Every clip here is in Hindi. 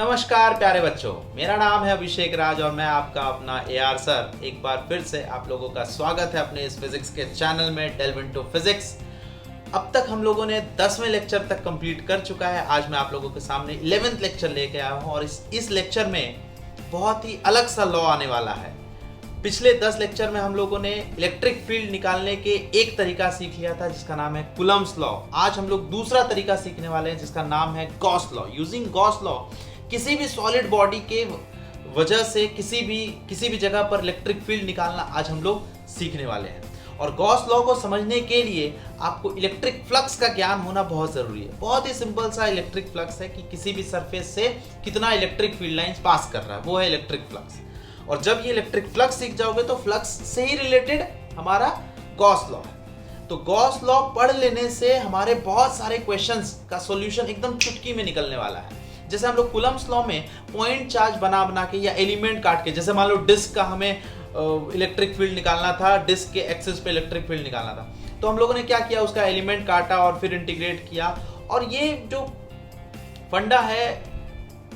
नमस्कार प्यारे बच्चों, मेरा नाम है अभिषेक राज और मैं आपका अपना एआर सर एक बार फिर से आप लोगों का स्वागत है अपने इस फिजिक्स के चैनल में डेल्व इनटू फिजिक्स। अब तक हम लोगों ने 10वें लेक्चर तक कंप्लीट कर चुका है। आज मैं आप लोगों के सामने 11th लेक्चर लेके आया हूँ और इस लेक्चर में बहुत ही अलग सा लॉ आने वाला है। पिछले 10 लेक्चर में हम लोगों ने इलेक्ट्रिक फील्ड निकालने के एक तरीका सीख लिया था जिसका नाम है कूलम्ब्स लॉ। आज हम लोग दूसरा तरीका सीखने वाले हैं जिसका नाम है Gauss law. Using Gauss law किसी भी सॉलिड बॉडी के वजह से किसी भी जगह पर इलेक्ट्रिक फील्ड निकालना आज हम लोग सीखने वाले हैं। और गॉस लॉ को समझने के लिए आपको इलेक्ट्रिक फ्लक्स का ज्ञान होना बहुत जरूरी है। बहुत ही सिंपल सा इलेक्ट्रिक फ्लक्स है कि किसी भी सरफेस से कितना इलेक्ट्रिक फील्ड लाइंस पास कर रहा है, वो है इलेक्ट्रिक फ्लक्स। और जब ये इलेक्ट्रिक फ्लक्स सीख जाओगे तो फ्लक्स से ही रिलेटेड हमारा गॉस लॉ है। तो गॉस लॉ पढ़ लेने से हमारे बहुत सारे क्वेश्चंस का सॉल्यूशन एकदम चुटकी में निकलने वाला है। जैसे हम लोग कूलम्ब्स लॉ में पॉइंट चार्ज बना के या एलिमेंट काट के, जैसे मान लो डिस्क का हमें इलेक्ट्रिक फील्ड निकालना था, डिस्क के एक्सिस पे इलेक्ट्रिक फील्ड निकालना था, तो हम लोगों ने क्या किया, उसका एलिमेंट काटा और फिर इंटीग्रेट किया। और ये जो फंडा है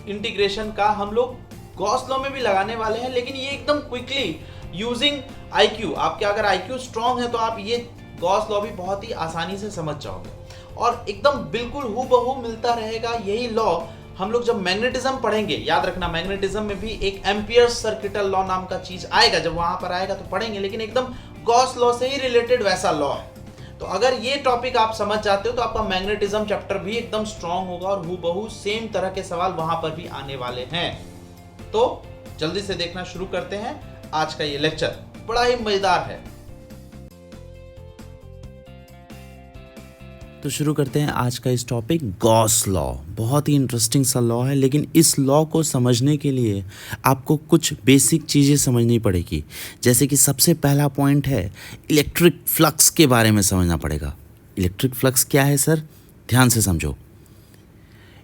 इंटीग्रेशन का हम लोग गॉस लॉ में भी लगाने वाले हैं, लेकिन ये एकदम क्विकली यूजिंग आईक्यू। आपके अगर आईक्यू स्ट्रांग है तो आप ये गॉस लॉ भी बहुत ही आसानी से समझ जाओगे और एकदम बिल्कुल हूबहू मिलता रहेगा। यही लॉ हम लोग जब मैग्नेटिज्म पढ़ेंगे, याद रखना मैग्नेटिज्म में भी एक एम्पियर्स सर्किटल लॉ नाम का चीज आएगा, जब वहां पर आएगा तो पढ़ेंगे, लेकिन एकदम गॉस लॉ से ही रिलेटेड वैसा लॉ है। तो अगर ये टॉपिक आप समझ जाते हो तो आपका मैग्नेटिज्म चैप्टर भी एकदम स्ट्रांग होगा और हूबहू सेम तरह के सवाल वहां पर भी आने वाले हैं। तो जल्दी से देखना शुरू करते हैं। आज का ये लेक्चर बड़ा ही मजेदार है। तो शुरू करते हैं आज का इस टॉपिक गॉस लॉ। बहुत ही इंटरेस्टिंग सा लॉ है, लेकिन इस लॉ को समझने के लिए आपको कुछ बेसिक चीज़ें समझनी पड़ेगी। जैसे कि सबसे पहला पॉइंट है इलेक्ट्रिक फ्लक्स के बारे में समझना पड़ेगा। इलेक्ट्रिक फ्लक्स क्या है सर? ध्यान से समझो।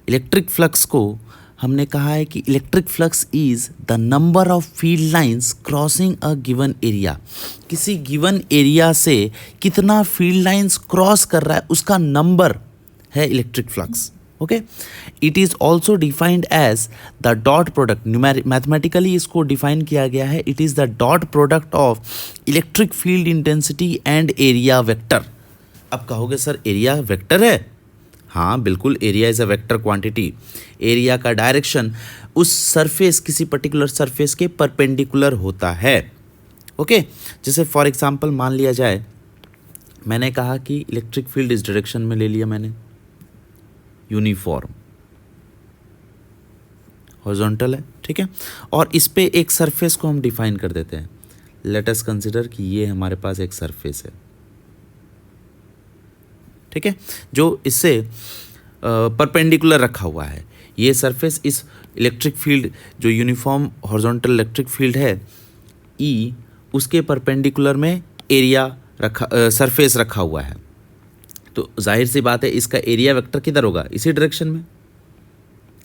इलेक्ट्रिक फ्लक्स को हमने कहा है कि electric flux is the number of field lines crossing a given area. किसी गिवन एरिया से कितना फील्ड लाइंस क्रॉस कर रहा है उसका नंबर है electric flux. Okay, it is also defined as the dot product. Mathematically इसको डिफाइन किया गया है, it is the dot product of electric field intensity and area vector. अब कहोगे सर एरिया वेक्टर है? हाँ बिल्कुल, area is a vector quantity. Area का डायरेक्शन उस सरफेस, किसी पर्टिकुलर सरफेस के परपेंडिकुलर होता है। ओके, जैसे फॉर एग्जांपल मान लिया जाए, मैंने कहा कि इलेक्ट्रिक फील्ड इस डायरेक्शन में ले लिया मैंने, यूनिफॉर्म हॉरिजॉन्टल है, ठीक है। और इस पे एक सरफेस को हम डिफाइन कर देते हैं। लेट अस कंसिडर कि ये हमारे पास एक सरफेस है, ठीक है, जो इससे परपेंडिकुलर रखा हुआ है। ये सरफेस इस इलेक्ट्रिक फील्ड जो यूनिफॉर्म हॉरिजॉन्टल इलेक्ट्रिक फील्ड है ई, उसके परपेंडिकुलर में एरिया सरफेस रखा हुआ है। तो जाहिर सी बात है इसका एरिया वेक्टर किधर होगा? इसी डायरेक्शन में,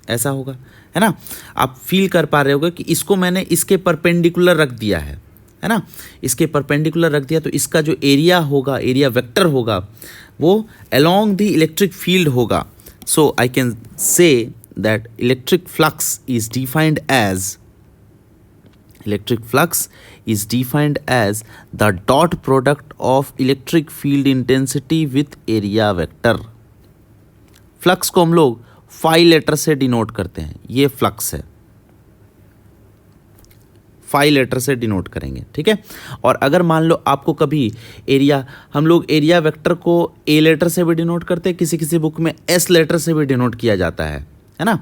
ऐसा होगा, है ना। आप फील कर पा रहे होगे कि इसको मैंने इसके परपेंडिकुलर रख दिया है ना, इसके परपेंडिकुलर रख दिया, तो इसका जो एरिया होगा, एरिया वेक्टर होगा, वो अलोंग द इलेक्ट्रिक फील्ड होगा। So I can say that electric flux is defined as the dot product of electric field intensity with area vector. Flux को हम लोग फाई लेटर से डिनोट करते हैं। ये फ्लक्स है, फाई लेटर से डिनोट करेंगे, ठीक है। और अगर मान लो आपको कभी एरिया, हम लोग एरिया वेक्टर को ए लेटर से भी डिनोट करते हैं, किसी किसी बुक में एस लेटर से भी डिनोट किया जाता है ना।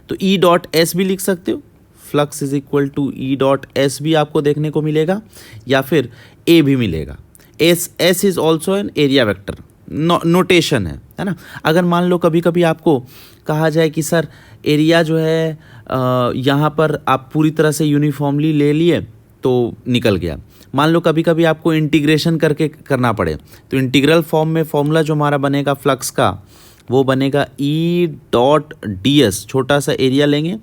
तो ई डॉट एस भी लिख सकते हो, flux is equal to E dot S भी आपको देखने को मिलेगा, या फिर ए भी मिलेगा। S is also an area vector, notation है ना। अगर मान लो कभी कभी आपको कहा जाए कि सर एरिया जो है यहाँ पर आप पूरी तरह से यूनिफॉर्मली ले लिए तो निकल गया। मान लो कभी कभी आपको इंटीग्रेशन करके करना पड़े, तो इंटीग्रल फॉर्म में फॉर्मूला जो हमारा बनेगा फ्लक्स का, वो बनेगा ई डॉट डी एस। छोटा सा एरिया लेंगे,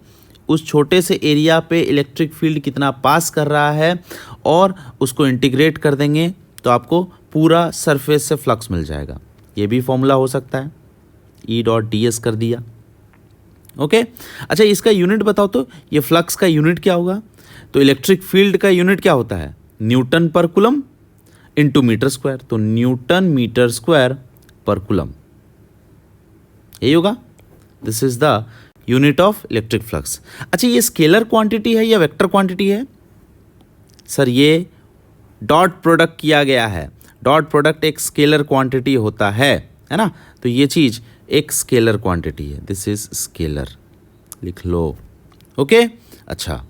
उस छोटे से एरिया पे इलेक्ट्रिक फील्ड कितना पास कर रहा है और उसको इंटीग्रेट कर देंगे तो आपको पूरा सरफेस से फ्लक्स मिल जाएगा। ये भी फॉर्मूला हो सकता है, ई डॉट डी एस कर दिया, ओके अच्छा, इसका यूनिट बताओ तो, ये फ्लक्स का यूनिट क्या होगा? तो इलेक्ट्रिक फील्ड का यूनिट क्या होता है? Newton per coulomb into metre square, तो Newton metre square per coulomb, यही होगा। This is the unit of electric flux. अच्छा, ये स्केलर क्वांटिटी है या वेक्टर क्वांटिटी है? सर ये डॉट प्रोडक्ट किया गया है, डॉट प्रोडक्ट एक स्केलर क्वांटिटी होता है ना, तो ये चीज़ एक स्केलर क्वांटिटी है, दिस इज स्केलर, लिख लो। ओके अच्छा,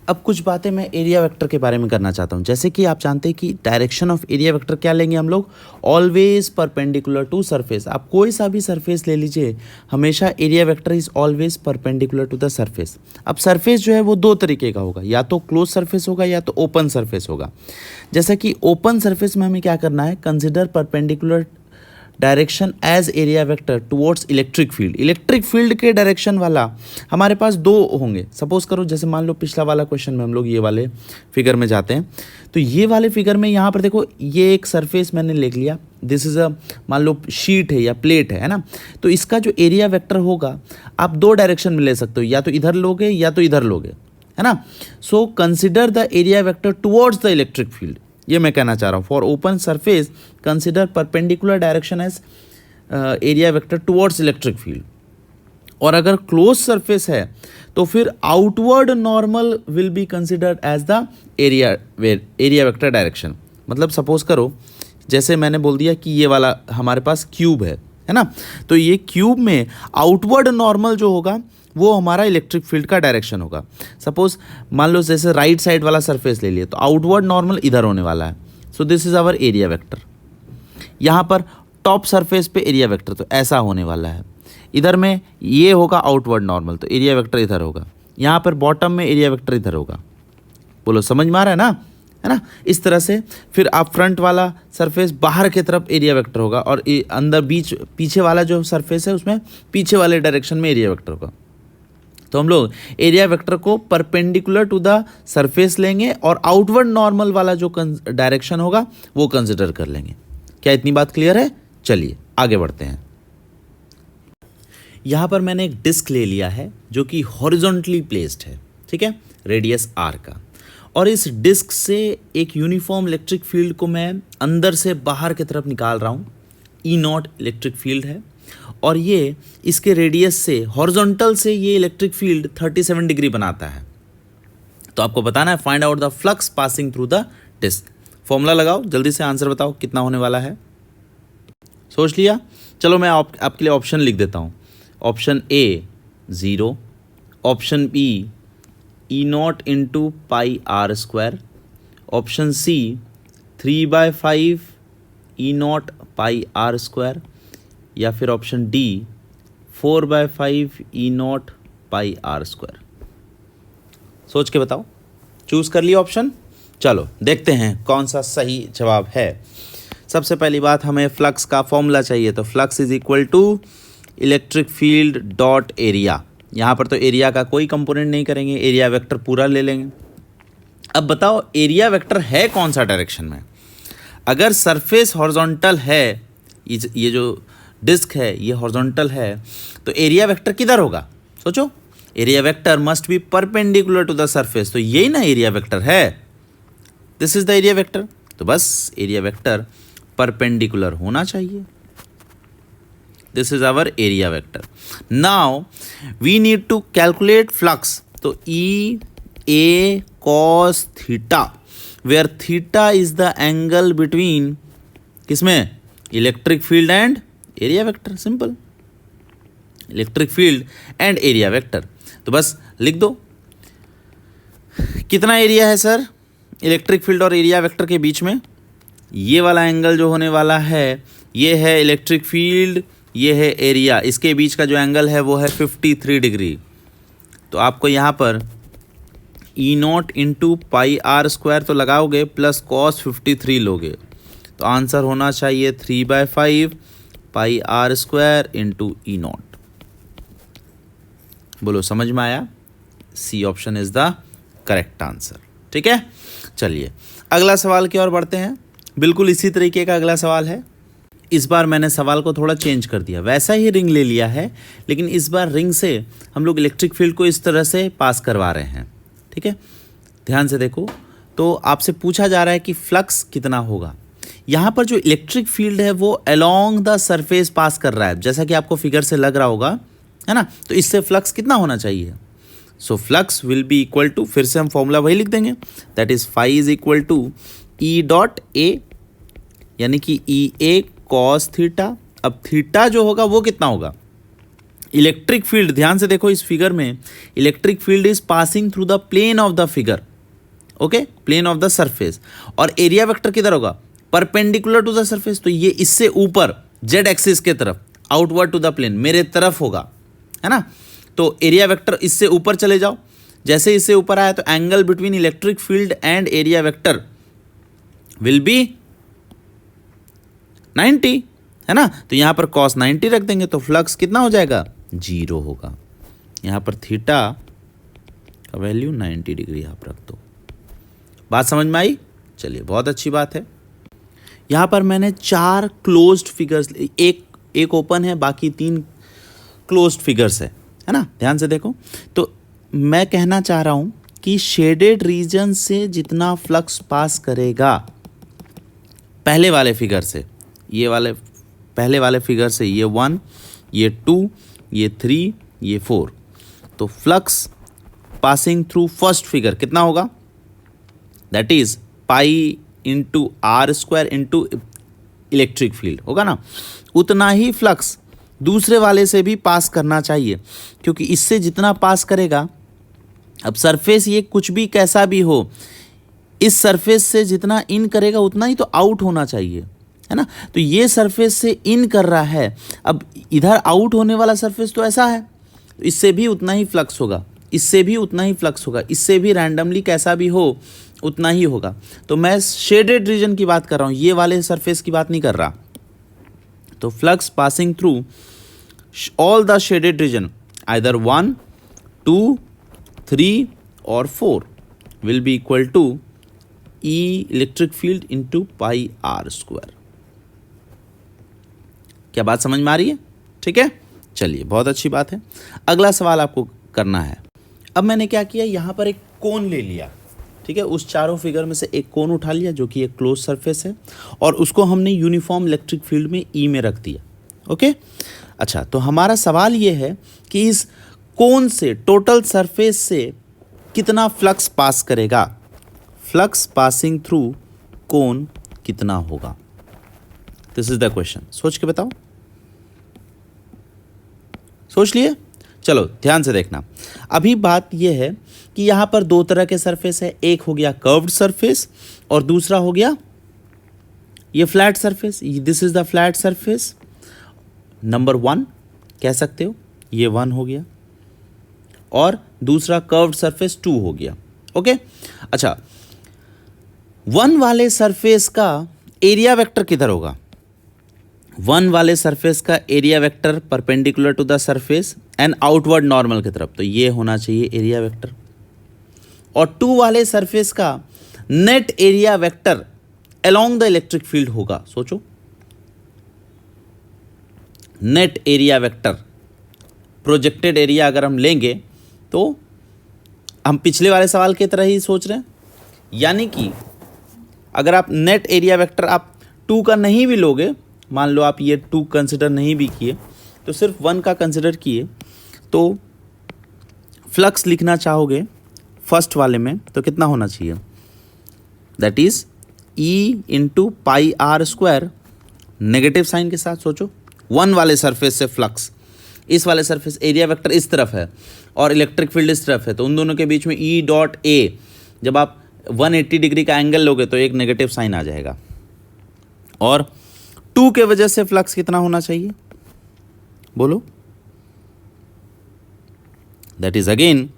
अब कुछ बातें मैं एरिया वेक्टर के बारे में करना चाहता हूँ। जैसे कि आप जानते हैं कि डायरेक्शन ऑफ एरिया वेक्टर क्या लेंगे हम लोग? Always perpendicular to surface. आप कोई सा भी सरफेस ले लीजिए, हमेशा area vector is always perpendicular to the surface. अब सरफेस जो है वो दो तरीके का होगा, या तो क्लोज सरफेस होगा या तो ओपन सरफेस होगा। जैसा कि ओपन सरफेस में हमें क्या करना है? Consider perpendicular direction as area vector towards electric field. Electric field के डायरेक्शन वाला हमारे पास दो होंगे। सपोज करो, जैसे मान लो पिछला वाला क्वेश्चन में हम लोग ये वाले फिगर में जाते हैं, तो ये वाले फिगर में यहाँ पर देखो, ये एक सरफेस मैंने लिख लिया, दिस इज अ, मान लो शीट है या प्लेट है ना, तो इसका जो एरिया वेक्टर होगा आप दो डायरेक्शन में ले सकते हो, या तो इधर लोगे या तो इधर लोगे, है ना। So consider the area vector towards the electric field, ये मैं कहना चाह रहा हूँ। For open surface consider perpendicular direction as area vector towards electric field. और अगर क्लोज सरफेस है तो फिर outward normal will be considered as the area vector direction. मतलब सपोज करो, जैसे मैंने बोल दिया कि ये वाला हमारे पास क्यूब है ना, तो ये क्यूब में आउटवर्ड नॉर्मल जो होगा वो हमारा इलेक्ट्रिक फील्ड का डायरेक्शन होगा। सपोज मान लो जैसे राइट साइड वाला सरफेस ले लिए, तो आउटवर्ड नॉर्मल इधर होने वाला है, so this is our area vector. यहाँ पर टॉप सरफेस पे एरिया वेक्टर तो ऐसा होने वाला है, इधर में ये होगा आउटवर्ड नॉर्मल, तो एरिया वेक्टर इधर होगा। यहाँ पर बॉटम में एरिया वेक्टर इधर होगा। बोलो समझ में आ रहा है ना। इस तरह से फिर आप फ्रंट वाला सरफेस बाहर की तरफ एरिया वेक्टर होगा, और अंदर बीच पीछे वाला जो सरफेस है उसमें पीछे वाले डायरेक्शन में एरिया वेक्टर होगा। तो हम लोग एरिया वेक्टर को परपेंडिकुलर टू द सरफेस लेंगे और आउटवर्ड नॉर्मल वाला जो डायरेक्शन होगा वो कंसिडर कर लेंगे। क्या इतनी बात क्लियर है? चलिए आगे बढ़ते हैं। यहाँ पर मैंने एक डिस्क ले लिया है जो कि हॉरिजॉन्टली प्लेस्ड है, ठीक है, रेडियस आर का, और इस डिस्क से एक यूनिफॉर्म इलेक्ट्रिक फील्ड को मैं अंदर से बाहर की तरफ निकाल रहा हूँ। ई नॉट इलेक्ट्रिक फील्ड है, और ये इसके रेडियस से हॉरिजॉन्टल से ये इलेक्ट्रिक फील्ड 37 डिग्री बनाता है। तो आपको बताना है find out the flux passing through the disc. Formula लगाओ, जल्दी से आंसर बताओ कितना होने वाला है। सोच लिया? चलो मैं आपके लिए ऑप्शन लिख देता हूँ। Option A 0, option B E naught into pi are square, option C 3/5 E naught pi are square, या फिर option D 4/5 E naught pi are square. सोच के बताओ, चूज कर लिया ऑप्शन। चलो देखते हैं कौन सा सही जवाब है। सबसे पहली बात, हमें फ्लक्स का फॉर्मूला चाहिए, तो flux is equal to electric field dot area. यहाँ पर तो एरिया का कोई कंपोनेंट नहीं करेंगे, एरिया वेक्टर पूरा ले लेंगे। अब बताओ एरिया वेक्टर है कौन सा डायरेक्शन में? अगर सरफेस हॉरिजॉन्टल है, ये जो डिस्क है ये हॉरिजॉन्टल है, तो एरिया वेक्टर किधर होगा? सोचो, area vector must be perpendicular to the surface, तो यही ना एरिया वेक्टर है, this is the area vector. तो बस एरिया वेक्टर परपेंडिकुलर होना चाहिए, this is our area vector. Now we need to calculate flux, तो E A cos theta, where theta is the angle between किसमें? Electric field and area vector. Simple, electric field and area vector. तो बस लिख दो कितना एरिया है सर इलेक्ट्रिक फील्ड और एरिया वेक्टर के बीच में। ये वाला एंगल जो होने वाला है ये है इलेक्ट्रिक फील्ड, ये है एरिया, इसके बीच का जो एंगल है वो है 53 डिग्री। तो आपको यहाँ पर E naught into pi are square तो लगाओगे प्लस कॉस 53 लोगे, तो आंसर होना चाहिए 3/5 pi are square into E naught. बोलो समझ में आया? C option is the correct answer. ठीक है, चलिए अगला सवाल की ओर बढ़ते हैं। बिल्कुल इसी तरीके का अगला सवाल है। इस बार मैंने सवाल को थोड़ा चेंज कर दिया, वैसा ही रिंग ले लिया है, लेकिन इस बार रिंग से हम लोग इलेक्ट्रिक फील्ड को इस तरह से पास करवा रहे हैं। ठीक है, ध्यान से देखो। तो आपसे पूछा जा रहा है कि फ्लक्स कितना होगा। यहाँ पर जो इलेक्ट्रिक फील्ड है वो अलोंग द सरफेस पास कर रहा है, जैसा कि आपको फिगर से लग रहा होगा, है ना। तो इससे फ्लक्स कितना होना चाहिए? So flux will be equal to, फिर से हम फॉर्मूला वही लिख देंगे, that is phi is equal to E dot A, यानी कि ई ए कॉस थीटा। अब थीटा जो होगा वो कितना होगा? इलेक्ट्रिक फील्ड, ध्यान से देखो इस फिगर में, electric field is passing through the plane of the figure, okay, plane of the surface. और एरिया वेक्टर किधर होगा? परपेंडिकुलर टू द सरफेस, तो ये इससे ऊपर जेड एक्सिस के तरफ, आउटवर्ड टू द प्लेन, मेरे तरफ होगा, है ना। तो एरिया वेक्टर इससे ऊपर चले जाओ, जैसे इससे ऊपर आया तो angle between electric field and area vector will be 90, है ना। तो यहाँ पर cos 90 रख देंगे तो फ्लक्स कितना हो जाएगा? 0 होगा। यहाँ पर थीटा का वैल्यू 90 डिग्री आप रख दो। बात समझ में आई? चलिए, बहुत अच्छी बात है। यहाँ पर मैंने 4 क्लोज्ड फिगर्स, एक ओपन है, बाकी 3 क्लोज्ड फिगर्स है ना। ध्यान से देखो। तो मैं कहना चाह रहा हूँ कि शेडेड रीजन से जितना फ्लक्स पास करेगा, पहले वाले फिगर से, ये वाले पहले वाले फिगर से, ये 1, ये 2, ये 3, ये 4, तो flux passing through first figure कितना होगा? That is pi into R square into electric field होगा ना। उतना ही फ्लक्स दूसरे वाले से भी पास करना चाहिए, क्योंकि इससे जितना पास करेगा, अब सरफेस ये कुछ भी कैसा भी हो, इस सरफेस से जितना इन करेगा उतना ही तो आउट होना चाहिए, है ना। तो ये सरफेस से इन कर रहा है, अब इधर आउट होने वाला सरफेस तो ऐसा है, तो इससे भी उतना ही फ्लक्स होगा, इससे भी उतना ही फ्लक्स होगा, इससे भी रैंडमली कैसा भी हो उतना ही होगा। तो मैं शेडेड रीजन की बात कर रहा हूँ, ये वाले सरफेस की बात नहीं कर रहा। तो flux passing through all the shaded region, either 1, 2, 3 और 4 will be equal to E electric field into pi are square. क्या बात समझ में आ रही है? ठीक है, चलिए, बहुत अच्छी बात है। अगला सवाल आपको करना है। अब मैंने क्या किया, यहाँ पर एक कोन ले लिया, ठीक है, उस चारों फिगर में से एक कोन उठा लिया जो कि एक क्लोज सरफेस है, और उसको हमने यूनिफॉर्म इलेक्ट्रिक फील्ड में ई में रख दिया, ओके। अच्छा, तो हमारा सवाल ये है कि इस कोन से, टोटल सरफेस से कितना फ्लक्स पास करेगा? फ्लक्स पासिंग थ्रू कोन कितना होगा? This is the question. सोच के बताओ। सोच लिए? चलो ध्यान से देखना। अभी बात यह है कि यहाँ पर 2 तरह के सरफेस है, एक हो गया कर्व्ड सरफेस और दूसरा हो गया ये flat surface. This is the flat surface number 1 कह सकते हो, ये 1 हो गया, और दूसरा कर्व्ड सरफेस 2 हो गया, ओके। अच्छा, 1 वाले सरफेस का एरिया वेक्टर किधर होगा? 1 वाले सरफेस का area vector perpendicular to the surface and outward normal की तरफ, तो ये होना चाहिए एरिया वेक्टर। और 2 वाले सरफेस का net area vector along the electric field होगा। सोचो, net area vector, projected area अगर हम लेंगे तो हम पिछले वाले सवाल की तरह ही सोच रहे हैं, यानी कि अगर आप नेट एरिया वेक्टर आप 2 का नहीं भी लोगे, मान लो आप ये 2 कंसिडर नहीं भी किए, तो सिर्फ 1 का कंसिडर किए, तो फ्लक्स लिखना चाहोगे फर्स्ट वाले में तो कितना होना चाहिए? That is E into pi are square, negative sign के साथ। सोचो, 1 वाले सरफेस से फ्लक्स, इस वाले सरफेस एरिया वेक्टर इस तरफ है और इलेक्ट्रिक फील्ड इस तरफ है, तो उन दोनों के बीच में ई डॉट ए, जब आप 180 डिग्री का एंगल लोगे तो एक नेगेटिव साइन आ जाएगा। और 2 के वजह से फ्लक्स कितना होना चाहिए? बोलो। That is again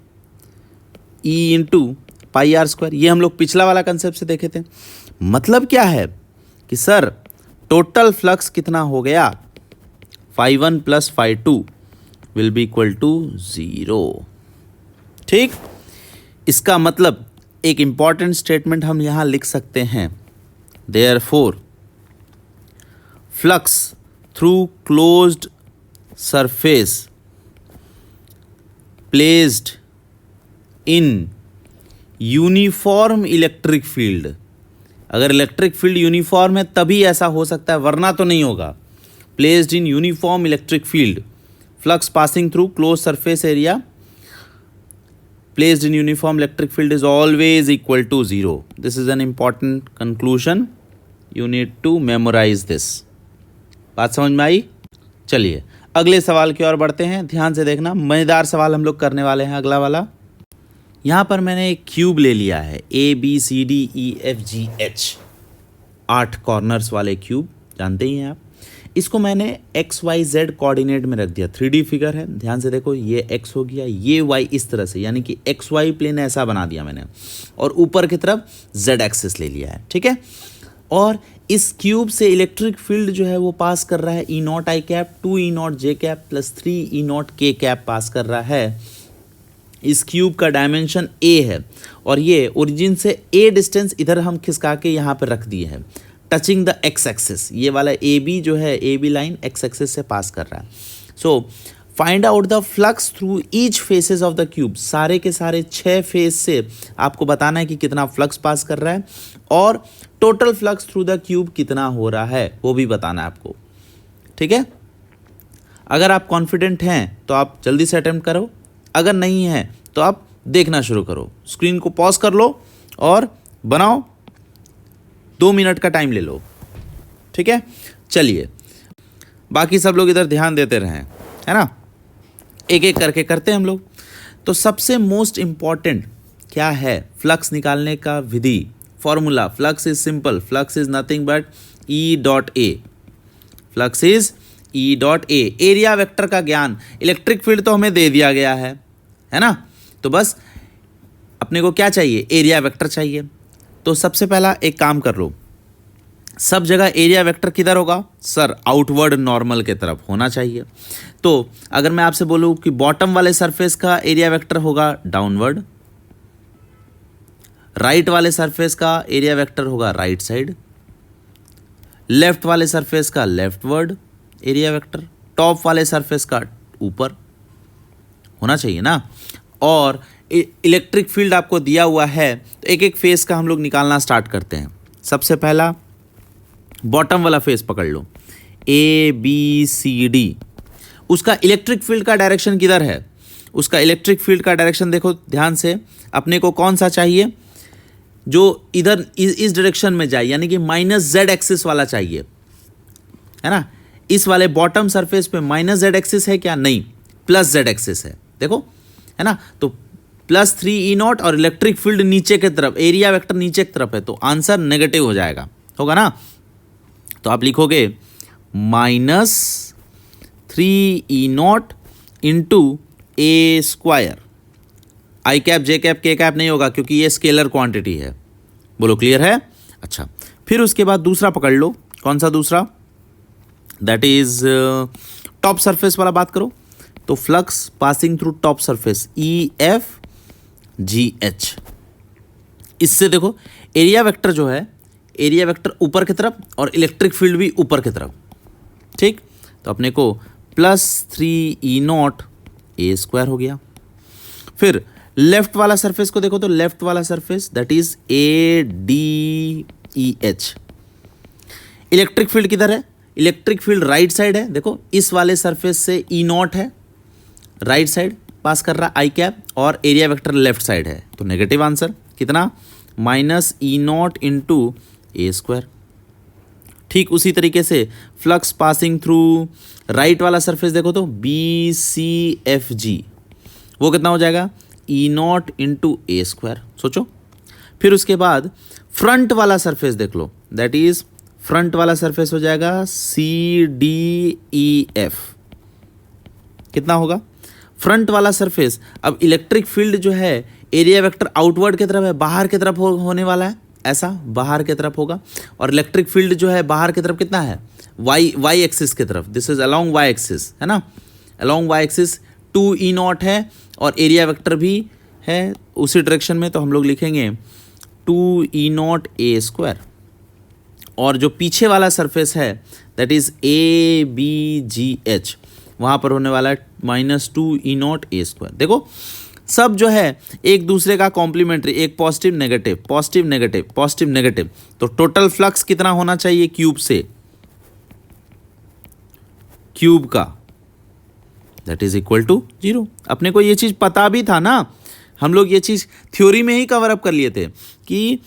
E into pi are square. ये हम लोग पिछला वाला कंसेप्ट से देखे थे। मतलब क्या है कि सर टोटल फ्लक्स कितना हो गया? φ1 plus φ2 will be equal to 0। ठीक, इसका मतलब एक इंपॉर्टेंट स्टेटमेंट हम यहां लिख सकते हैं, therefore flux through closed surface placed in uniform electric field. अगर इलेक्ट्रिक फील्ड यूनिफॉर्म है तभी ऐसा हो सकता है, वरना तो नहीं होगा। Placed in uniform electric field, flux passing through close surface area placed in uniform electric field is always equal to 0. This is an important conclusion. You need to memorize this. बात समझ में आई? चलिए अगले सवाल की ओर बढ़ते हैं। ध्यान से देखना, मज़ेदार सवाल हम लोग करने वाले हैं। अगला वाला, यहाँ पर मैंने एक क्यूब ले लिया है, ABCDEFGH, 8 कॉर्नर्स वाले क्यूब, जानते ही हैं आप। इसको मैंने XYZ कोऑर्डिनेट में रख दिया। 3D फिगर है, ध्यान से देखो, ये X हो गया, ये Y इस तरह से, यानी कि XY प्लेन ऐसा बना दिया मैंने, और ऊपर की तरफ Z एक्सिस ले लिया है, ठीक है। और इस क्यूब से इलेक्ट्रिक फील्ड जो है वो पास कर रहा है E naught I cap 2 E naught J cap plus 3 E naught K cap pass कर रहा है। इस क्यूब का डायमेंशन A है, और ये ओरिजिन से A डिस्टेंस इधर हम खिसका के यहाँ पर रख दिए हैं, टचिंग द एक्स एक्सिस। ये वाला ए बी जो है, A B line X axis से पास कर रहा है। So find out the flux through each faces of the cube. सारे के सारे 6 फेस से आपको बताना है कि कितना फ्लक्स पास कर रहा है, और total flux through the cube कितना हो रहा है वो भी बताना है आपको, ठीक है। अगर आप कॉन्फिडेंट हैं तो आप जल्दी से अटेम्प्ट करो, अगर नहीं है तो आप देखना शुरू करो। स्क्रीन को पॉज कर लो और बनाओ, 2 मिनट का टाइम ले लो, ठीक है। चलिए बाकी सब लोग इधर ध्यान देते रहें, है ना, एक एक करके करते हैं हम लोग। तो सबसे मोस्ट इम्पॉर्टेंट क्या है फ्लक्स निकालने का विधि, formula. Flux is simple, flux is nothing but E dot A, flux is E dot A. Area vector का ज्ञान, इलेक्ट्रिक फील्ड तो हमें दे दिया गया है ना, तो बस अपने को क्या चाहिए, एरिया वेक्टर चाहिए। तो सबसे पहला एक काम कर लो, सब जगह एरिया वेक्टर किधर होगा सर, आउटवर्ड नॉर्मल के तरफ होना चाहिए। तो अगर मैं आपसे बोलूं कि बॉटम वाले सरफेस का एरिया वेक्टर होगा डाउनवर्ड, राइट वाले सरफेस का एरिया वेक्टर होगा राइट साइड, लेफ्ट वाले सरफेस का लेफ्टवर्ड एरिया वेक्टर, टॉप वाले सरफेस का ऊपर होना चाहिए ना। और इलेक्ट्रिक फील्ड आपको दिया हुआ है, तो एक एक फेस का हम लोग निकालना स्टार्ट करते हैं। सबसे पहला बॉटम वाला फेस पकड़ लो, ABCD। उसका इलेक्ट्रिक फील्ड का डायरेक्शन किधर है, उसका इलेक्ट्रिक फील्ड का डायरेक्शन देखो ध्यान से। अपने को कौन सा चाहिए, जो इधर इस डायरेक्शन में जाए, यानी कि -Z एक्सिस वाला चाहिए, है ना। इस वाले बॉटम सरफेस पे -Z एक्सिस है क्या, नहीं, +Z एक्सिस है, देखो, है ना। तो +3 E नॉट, और इलेक्ट्रिक फील्ड नीचे की तरफ, एरिया वेक्टर नीचे की तरफ है, तो आंसर नेगेटिव हो जाएगा, होगा ना। तो आप लिखोगे -3 E not into A square. I cap J cap K cap नहीं होगा, क्योंकि ये स्केलर क्वांटिटी है। बोलो क्लियर है? अच्छा, फिर उसके बाद दूसरा पकड़ लो, कौन सा दूसरा, दैट इज टॉप सरफेस वाला बात करो। तो flux passing through top surface EFGH। इससे देखो एरिया वेक्टर जो है, एरिया वेक्टर ऊपर की तरफ और इलेक्ट्रिक फील्ड भी ऊपर की तरफ, ठीक। तो अपने को +3 E नॉट A स्क्वायर हो गया। फिर लेफ्ट वाला सरफेस को देखो, तो लेफ्ट वाला surface that is ADEH। Electric field किधर है, इलेक्ट्रिक फील्ड राइट साइड है, देखो इस वाले सरफेस से E नॉट है, राइट साइड पास कर रहा I कैप, और एरिया वेक्टर लेफ्ट साइड है, तो नेगेटिव आंसर कितना, -E not into A square. ठीक उसी तरीके से फ्लक्स पासिंग थ्रू राइट वाला सरफेस देखो, तो BCFG, वो कितना हो जाएगा, E not into A square. सोचो, फिर उसके बाद फ्रंट वाला सरफेस देख लो, दैट इज फ्रंट वाला सरफेस हो जाएगा CDEF। कितना होगा फ्रंट वाला सरफेस। अब इलेक्ट्रिक फील्ड जो है एरिया वेक्टर आउटवर्ड की तरफ है, बाहर की तरफ होने वाला है, ऐसा बाहर की तरफ होगा। और इलेक्ट्रिक फील्ड जो है बाहर की तरफ कितना है, y एक्सिस की तरफ, this is along y axis, है ना, along y axis 2 E not है, और एरिया वेक्टर भी है उसी डायरेक्शन में, तो हम लोग लिखेंगे 2 E नॉट A स्क्वायर। और जो पीछे वाला सरफेस है दैट इज़ ABGH, वहाँ पर होने वाला है -2E0A²। देखो सब जो है एक दूसरे का कॉम्प्लीमेंट्री, एक positive negative positive negative positive negative. तो टोटल फ्लक्स कितना होना चाहिए क्यूब से, क्यूब का, दैट इज इक्वल टू 0। अपने को ये चीज़ पता भी था ना, हम लोग ये चीज़ थ्योरी में ही कवर अप कर लिए थे कि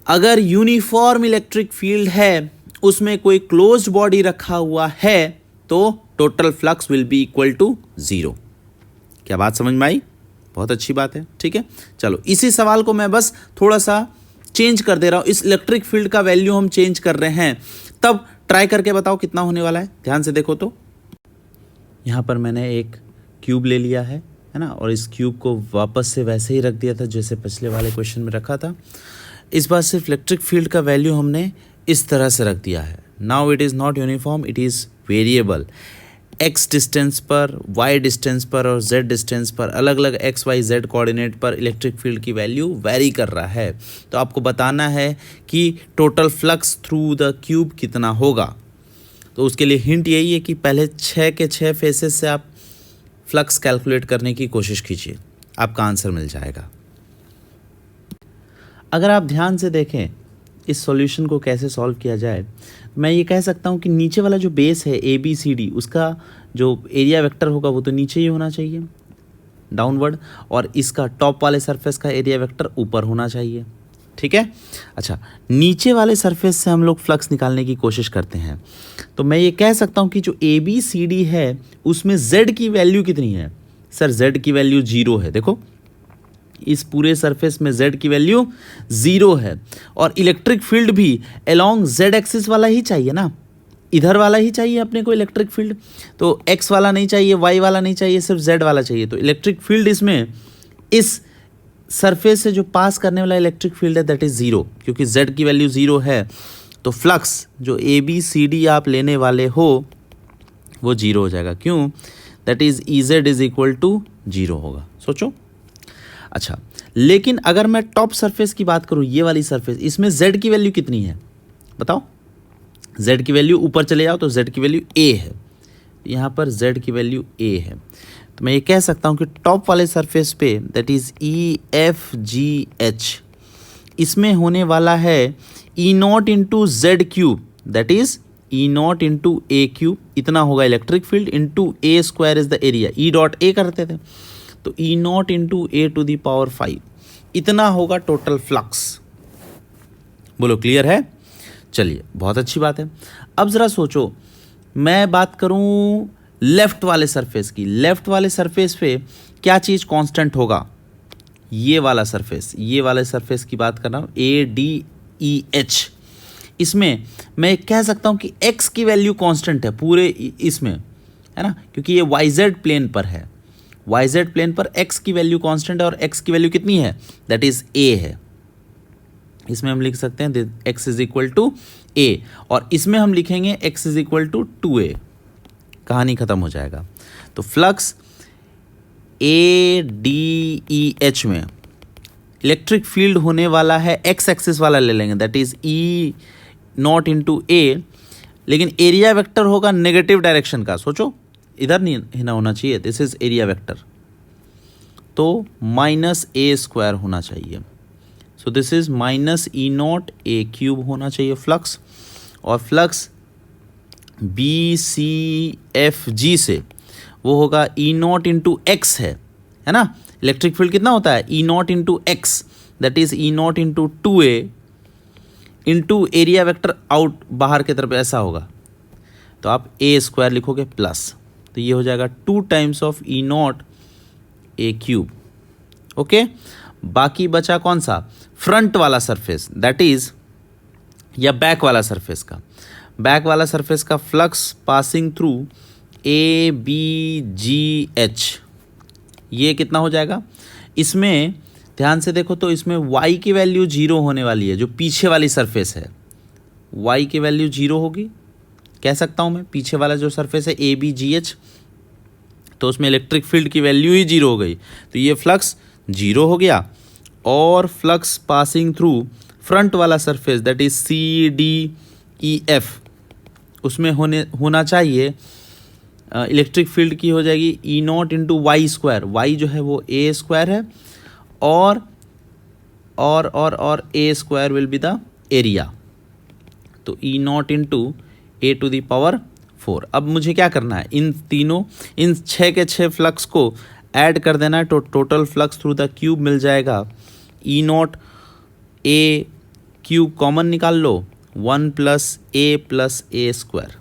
अगर यूनिफॉर्म इलेक्ट्रिक फील्ड है, उसमें कोई क्लोज्ड बॉडी रखा हुआ है, तो total flux will be equal to 0। क्या बात समझ में आई? बहुत अच्छी बात है, ठीक है। चलो इसी सवाल को मैं बस थोड़ा सा चेंज कर दे रहा हूँ, इस इलेक्ट्रिक फील्ड का वैल्यू हम चेंज कर रहे हैं, तब ट्राई करके बताओ कितना होने वाला है। ध्यान से देखो तो यहाँ पर मैंने एक क्यूब ले लिया है ना, और इस क्यूब को वापस से वैसे ही रख दिया था जैसे पिछले वाले क्वेश्चन में रखा था। इस बार सिर्फ इलेक्ट्रिक फील्ड का वैल्यू हमने इस तरह से रख दिया है। Now it is not uniform, it is variable. x distance पर, y डिस्टेंस पर और z डिस्टेंस पर अलग अलग x, y, z कोऑर्डिनेट पर इलेक्ट्रिक फील्ड की वैल्यू वेरी कर रहा है। तो आपको बताना है कि total flux through the cube कितना होगा। तो उसके लिए हिंट यही है कि पहले 6 के 6 फेसेस से आप फ्लक्स कैलकुलेट करने की कोशिश कीजिए, आपका आंसर मिल जाएगा। अगर आप ध्यान से देखें इस सॉल्यूशन को कैसे सॉल्व किया जाए, मैं ये कह सकता हूँ कि नीचे वाला जो बेस है ABCD, उसका जो एरिया वेक्टर होगा वो तो नीचे ही होना चाहिए डाउनवर्ड, और इसका टॉप वाले सरफेस का एरिया वेक्टर ऊपर होना चाहिए, ठीक है। अच्छा, नीचे वाले सरफेस से हम लोग फ्लक्स निकालने की कोशिश करते हैं, तो मैं ये कह सकता हूँ कि जो ABCD है उसमें Z की वैल्यू कितनी है। सर Z की वैल्यू 0 है। देखो इस पूरे सरफेस में Z की वैल्यू 0 है, और इलेक्ट्रिक फील्ड भी अलोंग Z एक्सिस वाला ही चाहिए ना, इधर वाला ही चाहिए अपने को इलेक्ट्रिक फील्ड। तो X वाला नहीं चाहिए, Y वाला नहीं चाहिए, सिर्फ Z वाला चाहिए। तो इलेक्ट्रिक फील्ड इसमें इस सरफेस से जो पास करने वाला इलेक्ट्रिक फील्ड है दैट इज़ 0, क्योंकि Z की वैल्यू 0 है। तो फ्लक्स जो ABCD आप लेने वाले हो वो 0 हो जाएगा। क्यों? That is EZ is equal to 0 होगा। सोचो। अच्छा, लेकिन अगर मैं टॉप सरफेस की बात करूँ, ये वाली सरफेस, इसमें Z की वैल्यू कितनी है बताओ। Z की वैल्यू ऊपर चले जाओ तो Z की वैल्यू A है, यहाँ पर Z की वैल्यू A है। तो मैं ये कह सकता हूँ कि टॉप वाले सरफेस पे दैट इज़ EFGH, इसमें होने वाला है E0 into Z cube, that is E0 into A cube. इतना होगा electric field into A² is the area, E dot A करते थे, तो E0 इंटू A⁵ इतना होगा टोटल फ्लक्स। बोलो क्लियर है? चलिए बहुत अच्छी बात है। अब ज़रा सोचो, मैं बात करूं लेफ़्ट वाले सरफेस की। लेफ़्ट वाले सरफेस पे क्या चीज़ कांस्टेंट होगा? ये वाला सरफेस, ये वाले सरफेस की बात कर रहा हूँ, ADEH। इसमें मैं कह सकता हूँ कि x की वैल्यू कांस्टेंट है पूरे इसमें, है ना, क्योंकि ये YZ प्लेन पर है। YZ प्लेन पर x की वैल्यू कांस्टेंट है, और x की वैल्यू कितनी है? दैट इज़ A है। इसमें हम लिख सकते हैं x is equal to A, और इसमें हम लिखेंगे x is equal to 2A। कहानी ख़त्म हो जाएगा। तो फ्लक्स ADEH में इलेक्ट्रिक फील्ड होने वाला है, x एक्सिस वाला ले लेंगे, that is E0 into A, लेकिन एरिया वेक्टर होगा नेगेटिव डायरेक्शन का। सोचो, इधर नहीं ना होना चाहिए, दिस इज एरिया वेक्टर, तो -A² होना चाहिए। So this is -E0 A³ होना चाहिए फ्लक्स, और फ्लक्स BCFG से वो होगा E0 इंटू X है ना। इलेक्ट्रिक फील्ड कितना होता है? E0 into X, that is E0 into 2A into area vector out बाहर की तरफ ऐसा होगा, तो आप A² लिखोगे प्लस, तो ये हो जाएगा 2 times of E0 A³। Okay, बाकी बचा कौन सा? फ्रंट वाला सरफेस, दैट इज या बैक वाला सरफेस का। बैक वाला सरफेस का फ्लक्स पासिंग थ्रू ABGH, ये कितना हो जाएगा? इसमें ध्यान से देखो तो इसमें y की वैल्यू 0 होने वाली है, जो पीछे वाली सरफेस है y की वैल्यू 0 होगी। कह सकता हूँ मैं पीछे वाला जो सरफेस है ABGH, तो उसमें इलेक्ट्रिक फील्ड की वैल्यू ही 0 हो गई, तो ये फ्लक्स 0 हो गया। और फ्लक्स पासिंग थ्रू फ्रंट वाला सरफेस दैट इज CDEF, उसमें होना चाहिए इलेक्ट्रिक फील्ड की हो जाएगी E0 into Y square. Y जो है वो a स्क्वायर है और a square will be the area, तो E0 into a to the power 4। अब मुझे क्या करना है, इन 6 के 6 फ्लक्स को ऐड कर देना है, तो total flux through the cube मिल जाएगा E0 a क्यूब कॉमन निकाल लो 1 plus a square.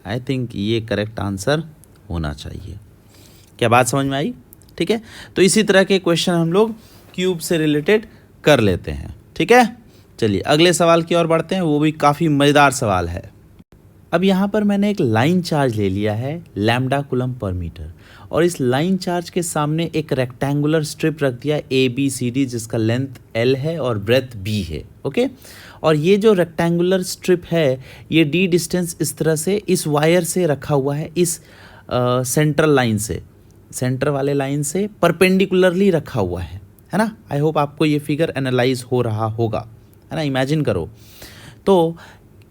I think ये करेक्ट आंसर होना चाहिए। क्या बात समझ में आई? ठीक है, तो इसी तरह के क्वेश्चन हम लोग क्यूब से रिलेटेड कर लेते हैं। ठीक है, चलिए अगले सवाल की ओर बढ़ते हैं, वो भी काफ़ी मज़ेदार सवाल है। अब यहाँ पर मैंने एक लाइन चार्ज ले लिया है लैम्डा कूलम पर मीटर, और इस लाइन चार्ज के सामने एक रेक्टेंगुलर स्ट्रिप रख दिया ABCD, जिसका लेंथ L है और ब्रेथ B है। ओके, और ये जो रेक्टेंगुलर स्ट्रिप है ये D डिस्टेंस इस तरह से इस वायर से रखा हुआ है, इस सेंट्रल लाइन से, सेंटर वाले लाइन से परपेंडिकुलरली रखा हुआ है ना। आई होप आपको ये फिगर एनालाइज हो रहा होगा, है ना। इमेजिन करो, तो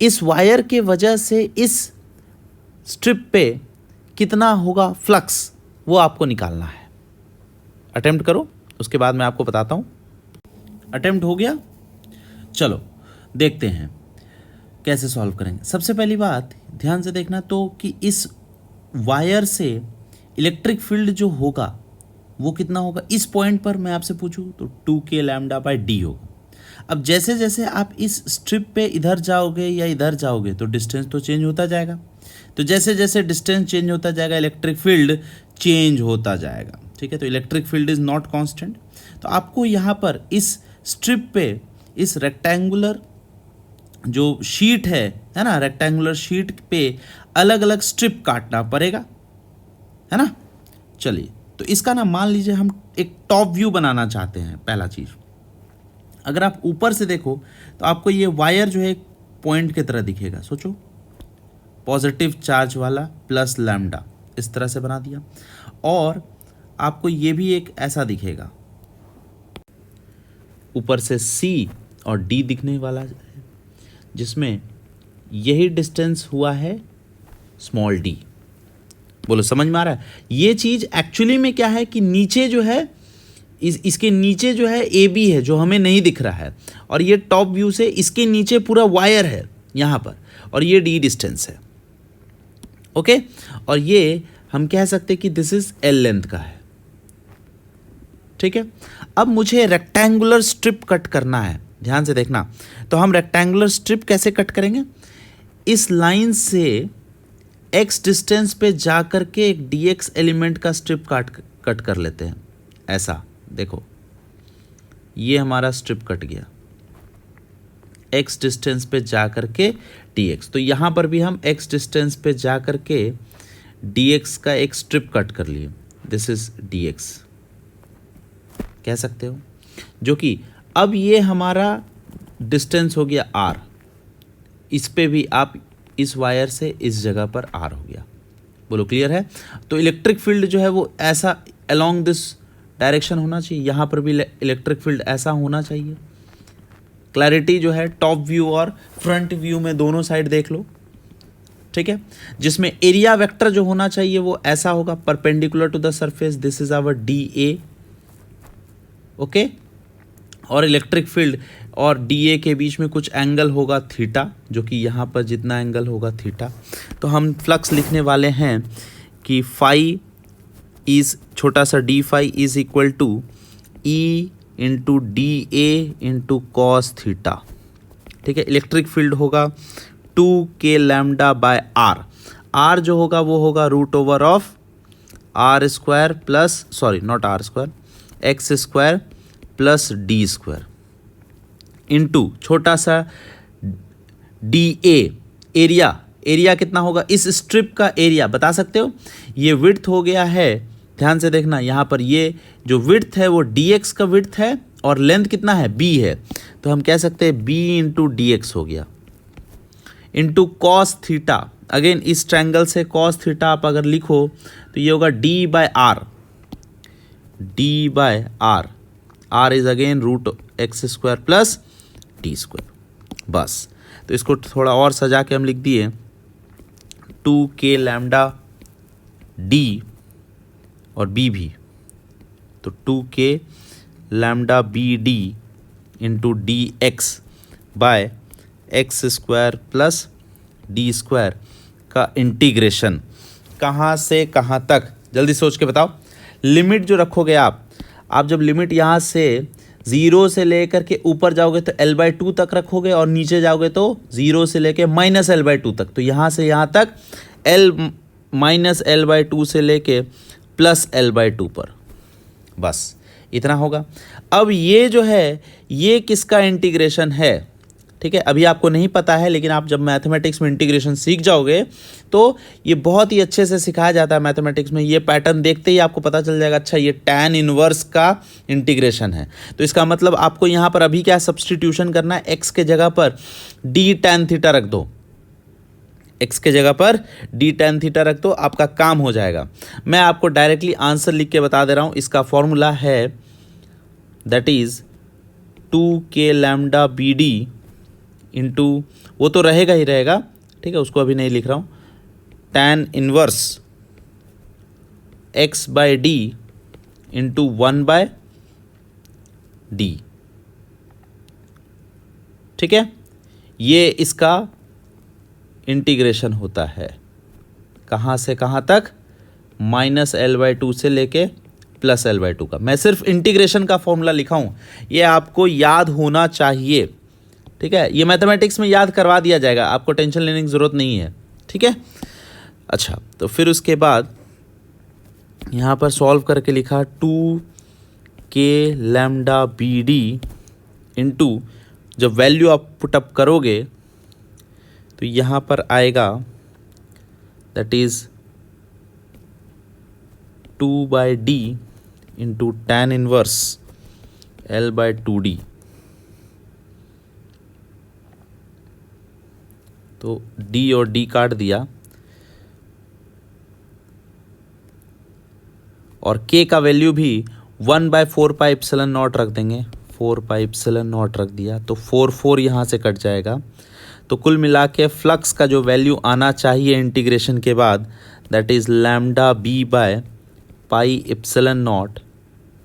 इस वायर के वजह से इस स्ट्रिप पे कितना होगा फ्लक्स, वो आपको निकालना है। अटेम्प्ट करो, उसके बाद मैं आपको बताता हूँ। अटेम्प्ट हो गया? चलो देखते हैं कैसे सॉल्व करेंगे। सबसे पहली बात ध्यान से देखना तो कि इस वायर से इलेक्ट्रिक फील्ड जो होगा वो कितना होगा। इस पॉइंट पर मैं आपसे पूछूं तो 2k लैम्डा बाय डी होगा। अब जैसे जैसे आप इस स्ट्रिप पे इधर जाओगे या इधर जाओगे तो डिस्टेंस तो चेंज होता जाएगा, तो जैसे जैसे डिस्टेंस चेंज होता जाएगा इलेक्ट्रिक फील्ड चेंज होता जाएगा। ठीक है, तो electric field is not constant. तो आपको यहाँ पर इस स्ट्रिप पे इस रेक्टेंगुलर जो शीट है ना, रेक्टेंगुलर शीट पे अलग अलग स्ट्रिप काटना पड़ेगा, है ना। चलिए, तो इसका ना मान लीजिए हम एक टॉप व्यू बनाना चाहते हैं। पहला चीज़, अगर आप ऊपर से देखो तो आपको ये वायर जो है एक पॉइंट की तरह दिखेगा। सोचो, पॉजिटिव चार्ज वाला प्लस लैम्डा, इस तरह से बना दिया, और आपको ये भी एक ऐसा दिखेगा, ऊपर से C और D दिखने वाला है, जिसमें यही डिस्टेंस हुआ है स्मॉल d। बोलो समझ में आ रहा है? ये चीज़ एक्चुअली में क्या है कि नीचे जो है इसके नीचे जो है AB है जो हमें नहीं दिख रहा है, और ये टॉप व्यू से इसके नीचे पूरा वायर है यहाँ पर, और ये D डिस्टेंस है। ओके, और ये हम कह सकते हैं कि दिस इज L लेंथ का है। ठीक है, अब मुझे रेक्टेंगुलर स्ट्रिप कट करना है, ध्यान से देखना। तो हम रेक्टेंगुलर स्ट्रिप कैसे कट करेंगे? इस लाइन से x डिस्टेंस पे जा कर के एक dx एलिमेंट का स्ट्रिप कट कर लेते हैं। ऐसा देखो, ये हमारा स्ट्रिप कट गया x डिस्टेंस पे जा कर के dx। तो यहाँ पर भी हम x डिस्टेंस पे जा कर के dx का एक स्ट्रिप कट कर लिए, दिस इज dx कह सकते हो, जो कि अब ये हमारा डिस्टेंस हो गया r। इस पे भी आप इस वायर से इस जगह पर r हो गया। बोलो क्लियर है? तो इलेक्ट्रिक फील्ड जो है वो ऐसा अलोंग दिस डायरेक्शन होना चाहिए, यहाँ पर भी इलेक्ट्रिक फील्ड ऐसा होना चाहिए। क्लैरिटी जो है टॉप व्यू और फ्रंट व्यू में दोनों साइड देख लो। ठीक है, जिसमें एरिया वेक्टर जो होना चाहिए वो ऐसा होगा, perpendicular to the surface, this is our DA। Okay, और इलेक्ट्रिक फील्ड और DA के बीच में कुछ एंगल होगा थीटा, जो कि यहाँ पर जितना एंगल होगा थीटा। तो हम फ्लक्स लिखने वाले हैं कि फाई इज छोटा सा d phi is equal to E into DA into cos theta. ठीक है, इलेक्ट्रिक फील्ड होगा 2k लैम्डा बाय r जो होगा वो होगा root over of r square plus not r square, x square plus d square into छोटा सा DA। एरिया कितना होगा? इस स्ट्रिप का एरिया बता सकते हो? ये विड्थ हो गया है, ध्यान से देखना, यहाँ पर ये जो विड्थ है वो dx का विड्थ है और लेंथ कितना है? b है, तो हम कह सकते हैं b इंटू dx हो गया इंटू कॉस थीटा। अगेन इस ट्रायंगल से कॉस थीटा आप अगर लिखो तो ये होगा d by r is again root x square plus T square. बस, तो इसको थोड़ा और सजा के हम लिख दिए 2k लैम्डा डी और बी भी, तो 2k lambda B D into D X by X square plus D square का इंटीग्रेशन कहाँ से कहाँ तक, जल्दी सोच के बताओ। लिमिट जो रखोगे आप जब लिमिट यहाँ से 0 से लेकर के ऊपर जाओगे तो L/2 तक रखोगे और नीचे जाओगे तो 0 से लेके -L/2 तक, तो यहाँ से यहाँ तक -L/2 से लेके +L/2 पर, बस इतना होगा। अब ये जो है ये किसका इंटीग्रेशन है, ठीक है। अभी आपको नहीं पता है, लेकिन आप जब मैथमेटिक्स में इंटीग्रेशन सीख जाओगे तो ये बहुत ही अच्छे से सिखाया जाता है मैथमेटिक्स में। ये पैटर्न देखते ही आपको पता चल जाएगा, अच्छा ये tan इनवर्स का इंटीग्रेशन है। तो इसका मतलब आपको यहाँ पर अभी क्या सब्स्टिट्यूशन करना है, x के जगह पर d tan थीटा रख दो, x के जगह पर d tan थीटा रख दो, आपका काम हो जाएगा। मैं आपको डायरेक्टली आंसर लिख के बता दे रहा हूँ। इसका फॉर्मूला है that is 2k lambda B D into, वो तो रहेगा ही रहेगा, ठीक है, उसको अभी नहीं लिख रहा हूँ, tan inverse x by D into 1/d, ठीक है। ये इसका इंटीग्रेशन होता है कहाँ से कहाँ तक, -L/2 से लेके +L/2 का। मैं सिर्फ इंटीग्रेशन का फॉर्मूला लिखा हूँ, ये आपको याद होना चाहिए, ठीक है। ये मैथमेटिक्स में याद करवा दिया जाएगा, आपको टेंशन लेने की ज़रूरत नहीं है, ठीक है। अच्छा, तो फिर उसके बाद यहाँ पर सॉल्व करके लिखा 2k lambda B D into, जब वैल्यू आप पुटअप करोगे तो यहाँ पर आएगा that is 2/d into tan inverse L/2d, तो d और d काट दिया और k का वैल्यू भी 1/4πε0 रख देंगे, 4πε0 रख दिया, तो 4 यहाँ से कट जाएगा। तो कुल मिला के फ्लक्स का जो वैल्यू आना चाहिए इंटीग्रेशन के बाद that is lambda B by πε0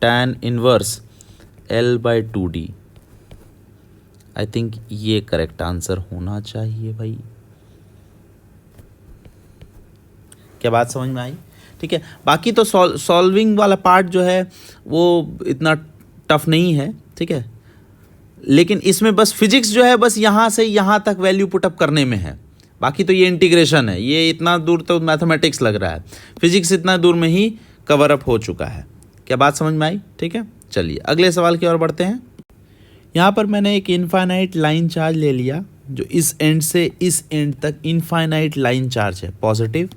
tan inverse L/2d। I think ये करेक्ट आंसर होना चाहिए भाई। क्या बात समझ में आई, ठीक है। बाकी तो सॉल्विंग वाला पार्ट जो है वो इतना टफ नहीं है, ठीक है, लेकिन इसमें बस फिजिक्स जो है बस यहाँ से यहाँ तक वैल्यू पुटअप करने में है। बाकी तो ये इंटीग्रेशन है, ये इतना दूर तो मैथमेटिक्स लग रहा है, फिजिक्स इतना दूर में ही कवर अप हो चुका है। क्या बात समझ में आई, ठीक है। चलिए अगले सवाल की ओर बढ़ते हैं। यहाँ पर मैंने एक इनफाइनाइट लाइन चार्ज ले लिया जो इस एंड से इस एंड तक इनफाइनाइट लाइन चार्ज है, पॉजिटिव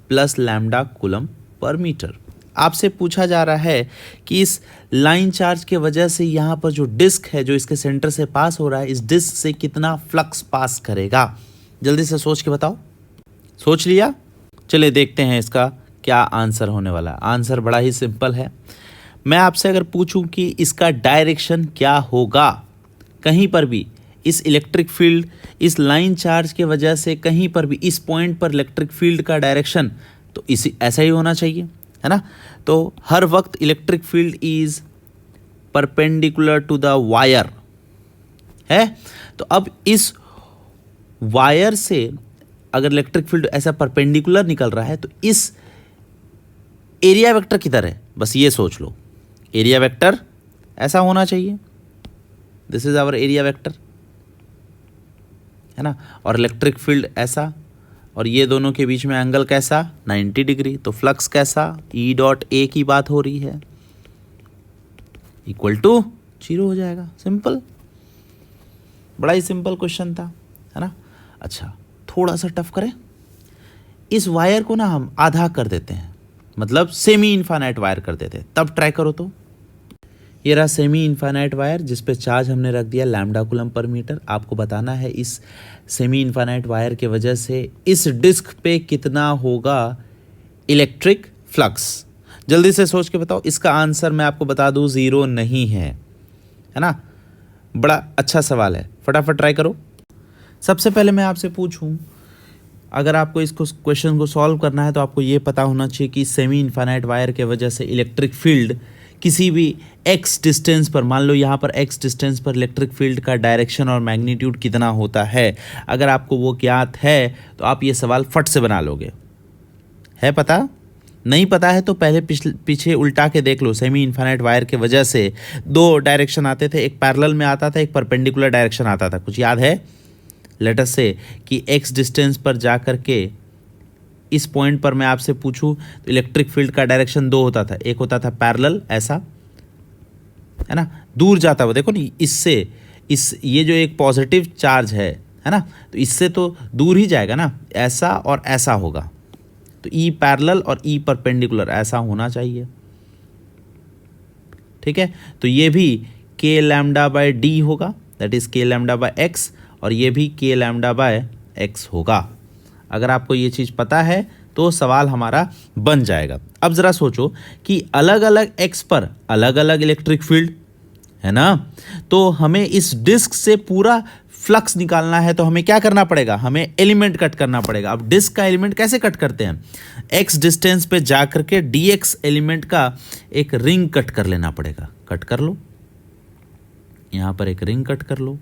प्लस लैम्डा कूलम पर मीटर। आपसे पूछा जा रहा है कि इस लाइन चार्ज के वजह से यहाँ पर जो डिस्क है जो इसके सेंटर से पास हो रहा है, इस डिस्क से कितना फ्लक्स पास करेगा, जल्दी से सोच के बताओ। सोच लिया, चलिए देखते हैं इसका क्या आंसर होने वाला है। आंसर बड़ा ही सिंपल है। मैं आपसे अगर पूछूं कि इसका डायरेक्शन क्या होगा, कहीं पर भी इस इलेक्ट्रिक फील्ड, इस लाइन चार्ज के वजह से कहीं पर भी इस पॉइंट पर इलेक्ट्रिक फील्ड का डायरेक्शन तो इसी ऐसा ही होना चाहिए, है ना। तो हर वक्त electric field is perpendicular to the wire है। तो अब इस वायर से अगर इलेक्ट्रिक फील्ड ऐसा परपेंडिकुलर निकल रहा है तो इस एरिया वेक्टर किधर है, बस ये सोच लो। एरिया वेक्टर ऐसा होना चाहिए, this is our area vector, है ना। और इलेक्ट्रिक फील्ड ऐसा, और ये दोनों के बीच में एंगल कैसा, 90 डिग्री। तो फ्लक्स कैसा, E.A की बात हो रही है, इक्वल टू 0 हो जाएगा। सिंपल, बड़ा ही सिंपल क्वेश्चन था, है ना। अच्छा, थोड़ा सा टफ करें, इस वायर को ना हम आधा कर देते हैं, मतलब सेमी इनफाइनाइट वायर कर देते हैं, तब ट्राई करो। तो ये रहा सेमी इनफाइनाइट वायर जिस पे चार्ज हमने रख दिया लैम्डा कूलम पर मीटर। आपको बताना है इस सेमी इनफाइनाइट वायर के वजह से इस डिस्क पे कितना होगा इलेक्ट्रिक फ्लक्स। जल्दी से सोच के बताओ। इसका आंसर मैं आपको बता दूं 0 नहीं है, है ना। बड़ा अच्छा सवाल है। फटाफट ट्राई करो। सबसे पहले मैं आपसे पूछूं, अगर आपको इसको क्वेश्चन को सॉल्व करना है तो आपको ये पता होना चाहिए कि सेमी इनफाइनाइट वायर के वजह से इलेक्ट्रिक फील्ड किसी भी x डिस्टेंस पर, मान लो यहाँ पर x डिस्टेंस पर इलेक्ट्रिक फील्ड का डायरेक्शन और मैग्नीट्यूड कितना होता है, अगर आपको वो ज्ञात है तो आप ये सवाल फट से बना लोगे। है पता? नहीं पता है तो पहले पीछे उल्टा के देख लो। सेमी इनफाइनाइट वायर के वजह से दो डायरेक्शन आते थे, एक पैरेलल में आता था, एक परपेंडिकुलर डायरेक्शन आता था। कुछ याद है? लेट अस से कि x डिस्टेंस पर जा कर के इस पॉइंट पर मैं आपसे पूछूं तो इलेक्ट्रिक फील्ड का डायरेक्शन दो होता था। एक होता था पैरेलल, ऐसा है ना, दूर जाता हुआ, देखो नहीं, इससे ये जो एक पॉजिटिव चार्ज है ना, तो इससे तो दूर ही जाएगा ना, ऐसा और ऐसा होगा। तो ई पैरेलल और ई परपेंडिकुलर ऐसा होना चाहिए। ठीक है, तो ये भी k लैम्डा बाय डी होगा, that is k lambda by x, और ये भी k लैम्डा बाय x होगा। अगर आपको ये चीज़ पता है तो सवाल हमारा बन जाएगा। अब ज़रा सोचो कि अलग अलग x पर अलग अलग इलेक्ट्रिक फील्ड है ना, तो हमें इस डिस्क से पूरा फ्लक्स निकालना है तो हमें क्या करना पड़ेगा? हमें एलिमेंट कट करना पड़ेगा। अब डिस्क का एलिमेंट कैसे कट करते हैं? x डिस्टेंस पे जा करके dx एलिमेंट का एक रिंग कट कर लेना पड़ेगा। कट कर लो, यहाँ पर एक रिंग कट कर लो।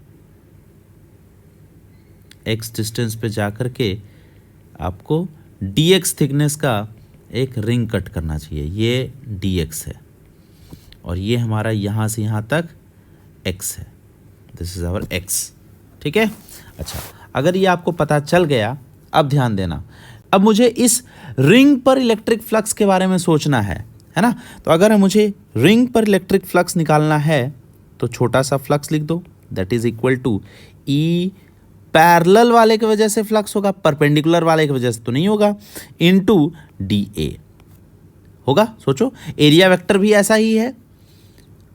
x डिस्टेंस पे जा करके आपको dx थिकनेस का एक रिंग कट करना चाहिए। ये dx है और ये हमारा यहाँ से यहाँ तक x है। This is our x। ठीक है, अच्छा, अगर ये आपको पता चल गया, अब ध्यान देना, अब मुझे इस रिंग पर इलेक्ट्रिक फ्लक्स के बारे में सोचना है ना। तो अगर मुझे रिंग पर इलेक्ट्रिक फ्लक्स निकालना है तो छोटा सा फ्लक्स लिख दो, that is equal to E parallel वाले की वजह से फ्लक्स होगा, परपेंडिकुलर वाले की वजह से तो नहीं होगा, इनटू डी ए होगा। सोचो, एरिया वेक्टर भी ऐसा ही है,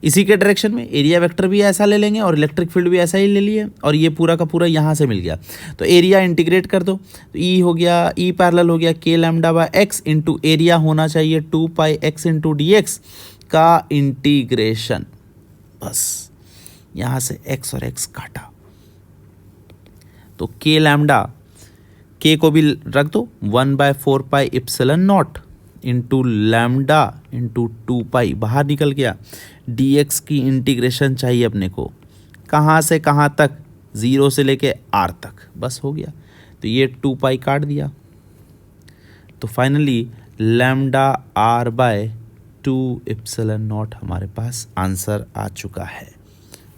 इसी के डायरेक्शन में एरिया वेक्टर भी ऐसा ले लेंगे और इलेक्ट्रिक फील्ड भी ऐसा ही ले लिए, और ये पूरा का पूरा यहाँ से मिल गया। तो एरिया इंटीग्रेट कर दो, तो ई हो गया, ई पैरेलल हो गया k lambda by x into area होना चाहिए 2 पाई x इंटू डी एक्स का इंटीग्रेशन। बस यहाँ से x और x काटा, तो k लैम्डा, k को भी रख दो, 1/4 pi epsilon naught into lambda into 2 pi, बाहर निकल गया। dx की इंटीग्रेशन चाहिए अपने को, कहाँ से कहाँ तक? 0 से लेके r तक, बस हो गया। तो ये 2 पाई काट दिया, तो finally lambda r by 2 epsilon naught हमारे पास आंसर आ चुका है।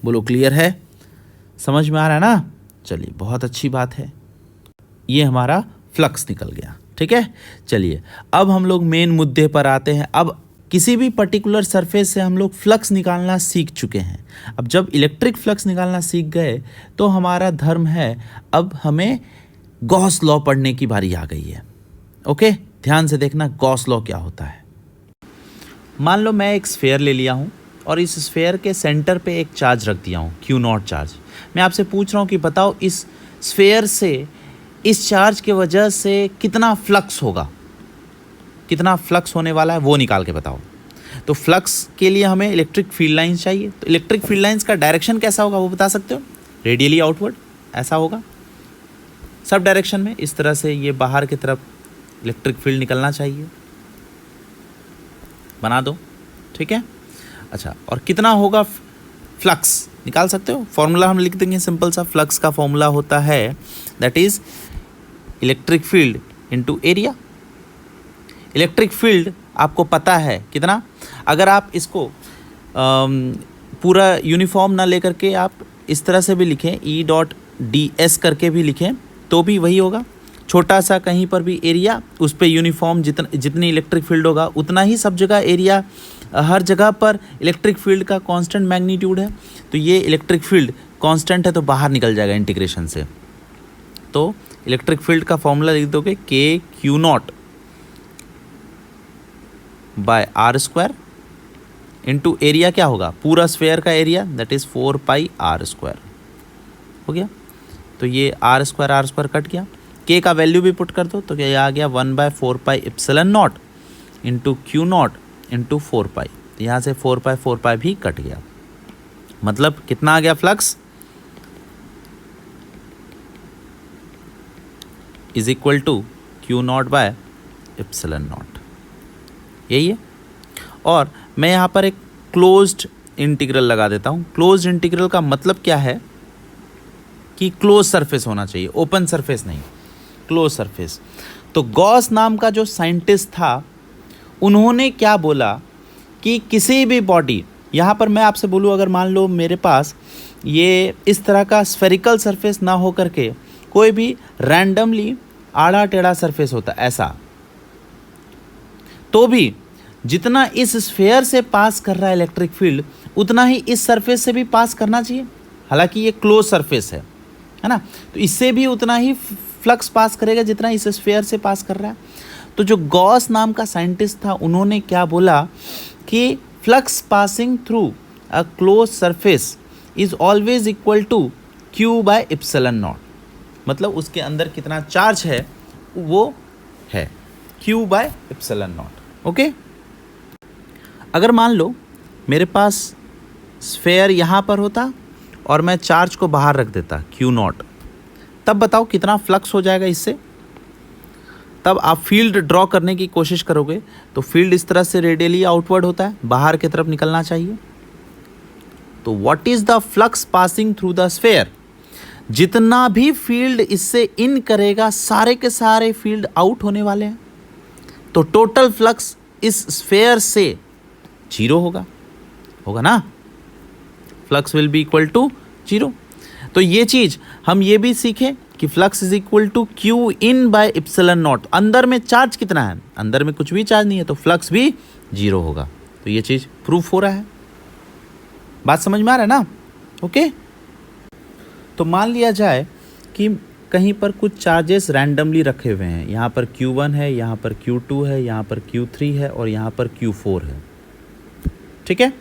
बोलो क्लियर है? समझ में आ रहा है ना? चलिए, बहुत अच्छी बात है, ये हमारा फ्लक्स निकल गया। ठीक है, चलिए अब हम लोग मेन मुद्दे पर आते हैं। अब किसी भी पर्टिकुलर सरफेस से हम लोग फ्लक्स निकालना सीख चुके हैं। अब जब इलेक्ट्रिक फ्लक्स निकालना सीख गए तो हमारा धर्म है, अब हमें गॉस लॉ पढ़ने की बारी आ गई है। ओके, ध्यान से देखना गॉस लॉ क्या होता है। मान लो मैं एक स्फेयर ले लिया हूँ और इस स्फेयर के सेंटर पे एक चार्ज रख दिया हूँ, Q0 चार्ज। मैं आपसे पूछ रहा हूँ कि बताओ इस स्फेयर से, इस चार्ज के वजह से कितना फ्लक्स होगा, कितना फ्लक्स होने वाला है वो निकाल के बताओ। तो फ्लक्स के लिए हमें इलेक्ट्रिक फील्ड लाइंस चाहिए, तो इलेक्ट्रिक फील्ड लाइंस का डायरेक्शन कैसा होगा वो बता सकते हो? रेडियली आउटवर्ड ऐसा होगा, सब डायरेक्शन में इस तरह से ये बाहर की तरफ इलेक्ट्रिक फील्ड निकलना चाहिए। बना दो, ठीक है। अच्छा, और कितना होगा फ्लक्स निकाल सकते हो? फॉर्मूला हम लिख देंगे सिंपल सा। फ्लक्स का फॉर्मूला होता है that is electric field into area. Electric field आपको पता है कितना, अगर आप इसको पूरा यूनिफॉर्म ना लेकर के आप इस तरह से भी लिखें, ई डॉट डी एस करके भी लिखें तो भी वही होगा। छोटा सा कहीं पर भी एरिया, उस पर यूनिफॉर्म जितनी इलेक्ट्रिक फील्ड होगा उतना ही सब जगह एरिया, हर जगह पर इलेक्ट्रिक फील्ड का कांस्टेंट मैग्नीट्यूड है। तो ये इलेक्ट्रिक फील्ड कांस्टेंट है तो बाहर निकल जाएगा इंटीग्रेशन से। तो इलेक्ट्रिक फील्ड का फॉर्मूला लिख दोगे के Q naught by are square into area क्या होगा, पूरा स्फेयर का area that is 4 pi are square हो गया। तो ये आर स्क्वायर कट गया, के का वैल्यू भी पुट कर दो तो क्या आ गया 1/4 pi epsilon naught into Q naught into 4 pi. तो यहाँ से 4 पाई भी कट गया, मतलब कितना आ गया flux? Is equal to Q naught by epsilon naught, यही है। और मैं यहाँ पर एक क्लोज्ड इंटीग्रल लगा देता हूँ। क्लोज्ड इंटीग्रल का मतलब क्या है कि क्लोज सरफेस होना चाहिए, ओपन सरफेस नहीं, क्लोज सरफेस। तो गॉस नाम का जो साइंटिस्ट था, उन्होंने क्या बोला कि किसी भी बॉडी, यहाँ पर मैं आपसे बोलूँ अगर मान लो मेरे पास ये इस तरह का स्फेरिकल सरफेस ना हो करके कोई भी रैंडमली आड़ा टेढ़ा सरफेस होता ऐसा, तो भी जितना इस स्फेयर से पास कर रहा है इलेक्ट्रिक फील्ड, उतना ही इस सरफेस से भी पास करना चाहिए। हालांकि ये क्लोज सरफेस है ना, तो इससे भी उतना ही फ्लक्स पास करेगा जितना इस स्फेयर से पास कर रहा है। तो जो गॉस नाम का साइंटिस्ट था, उन्होंने क्या बोला कि flux passing through a close surface is always equal to Q by epsilon naught, मतलब उसके अंदर कितना चार्ज है वो है Q by epsilon naught. Okay, अगर मान लो मेरे पास स्फेयर यहाँ पर होता और मैं चार्ज को बाहर रख देता क्यू नॉट, तब बताओ कितना फ्लक्स हो जाएगा इससे। तब आप फील्ड ड्रॉ करने की कोशिश करोगे तो फील्ड इस तरह से रेडियली आउटवर्ड होता है, बाहर की तरफ निकलना चाहिए। तो what is the flux passing through the sphere, जितना भी फील्ड इससे इन करेगा सारे के सारे फील्ड आउट होने वाले हैं, तो टोटल फ्लक्स इस स्फेयर से जीरो होगा ना, flux will be equal to zero. तो ये चीज हम ये भी सीखें कि flux is equal to Q in by epsilon naught. अंदर में चार्ज कितना है, अंदर में कुछ भी चार्ज नहीं है, तो फ्लक्स भी जीरो होगा। तो ये चीज प्रूफ हो रहा है, बात समझ में आ रहा है ना। ओके, तो मान लिया जाए कि कहीं पर कुछ चार्जेस रैंडमली रखे हुए हैं, यहाँ पर Q1 है, यहाँ पर Q2 है, यहाँ पर Q3 है और यहाँ पर Q4 है, ठीक है।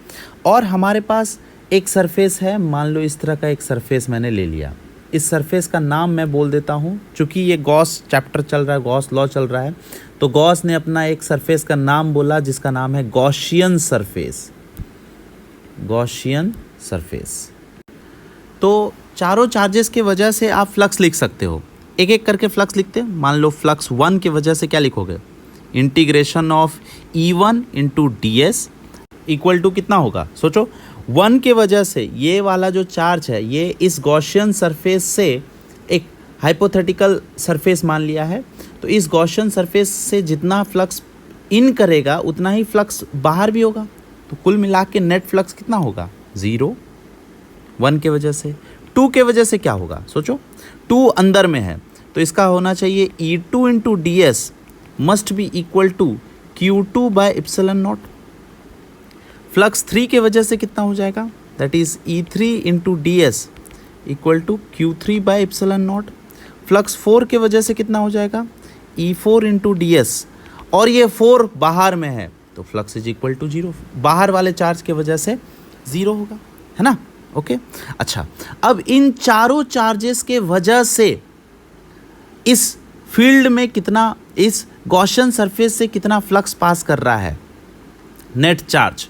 और हमारे पास एक सरफेस है, मान लो इस तरह का एक सरफेस मैंने ले लिया। इस सरफेस का नाम मैं बोल देता हूँ, चूँकि ये गॉस चैप्टर चल रहा है, गॉस लॉ चल रहा है, तो गॉस ने अपना एक सरफेस का नाम बोला जिसका नाम है गॉसियन सरफेस। Gaussian surface. तो चारों चार्जेस के वजह से आप फ्लक्स लिख सकते हो, एक एक करके फ्लक्स लिखते हैं। मान लो फ्लक्स 1 की वजह से क्या लिखोगे, integration of E1 into ds equal to कितना होगा, सोचो। 1 के वजह से ये वाला जो चार्ज है, ये इस गॉसियन सरफेस से एक हाइपोथेटिकल सरफेस मान लिया है, तो इस गॉसियन सरफेस से जितना फ्लक्स इन करेगा उतना ही फ्लक्स बाहर भी होगा। तो कुल मिला के नेट फ्लक्स कितना होगा, 0। 1 के वजह से। 2 के वजह से क्या होगा, सोचो। 2 अंदर में है तो इसका होना चाहिए E2 into ds must be equal to Q2 by epsilon naught. Flux 3 के वजह से कितना हो जाएगा, that is E3 into ds equal to Q3 by epsilon naught. Flux 4 के वजह से कितना हो जाएगा, E4 इंटू ds, और ये 4 बाहर में है तो फ्लक्स इज इक्वल टू 0, बाहर वाले चार्ज के वजह से 0 होगा, है ना। ओके, अच्छा, अब इन चारों चार्जेस के वजह से इस फील्ड में कितना, इस गॉसियन सरफेस से कितना फ्लक्स पास कर रहा है, नेट चार्ज,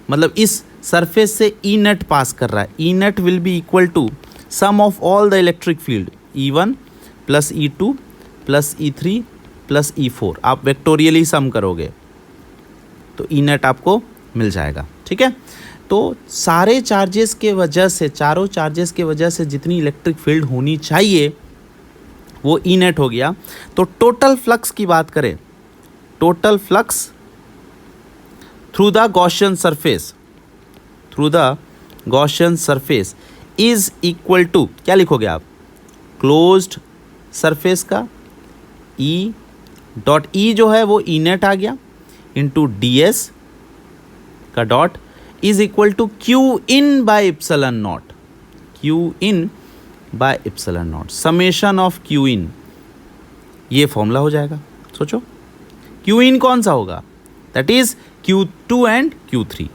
मतलब इस सरफेस से ई नेट पास कर रहा है। E net will be equal to sum of all the electric field E1 plus E2 plus E3 plus E4। आप वेक्टोरियली सम करोगे तो ई नेट आपको मिल जाएगा, ठीक है। तो सारे चार्जेस के वजह से, चारों चार्जेस के वजह से जितनी इलेक्ट्रिक फील्ड होनी चाहिए वो ई नेट हो गया। तो टोटल फ्लक्स की बात करें, total flux through the Gaussian surface, through the Gaussian surface is equal to, क्या लिखोगे आप, क्लोज्ड सरफेस का E डॉट E जो है वो ई नेट आ गया इंटू ds का dot is equal to Q in by epsilon naught, Q in by epsilon naught, summation of Q in, ये फॉर्मूला हो जाएगा। सोचो क्यू इन कौन सा होगा, that is Q2 and Q3।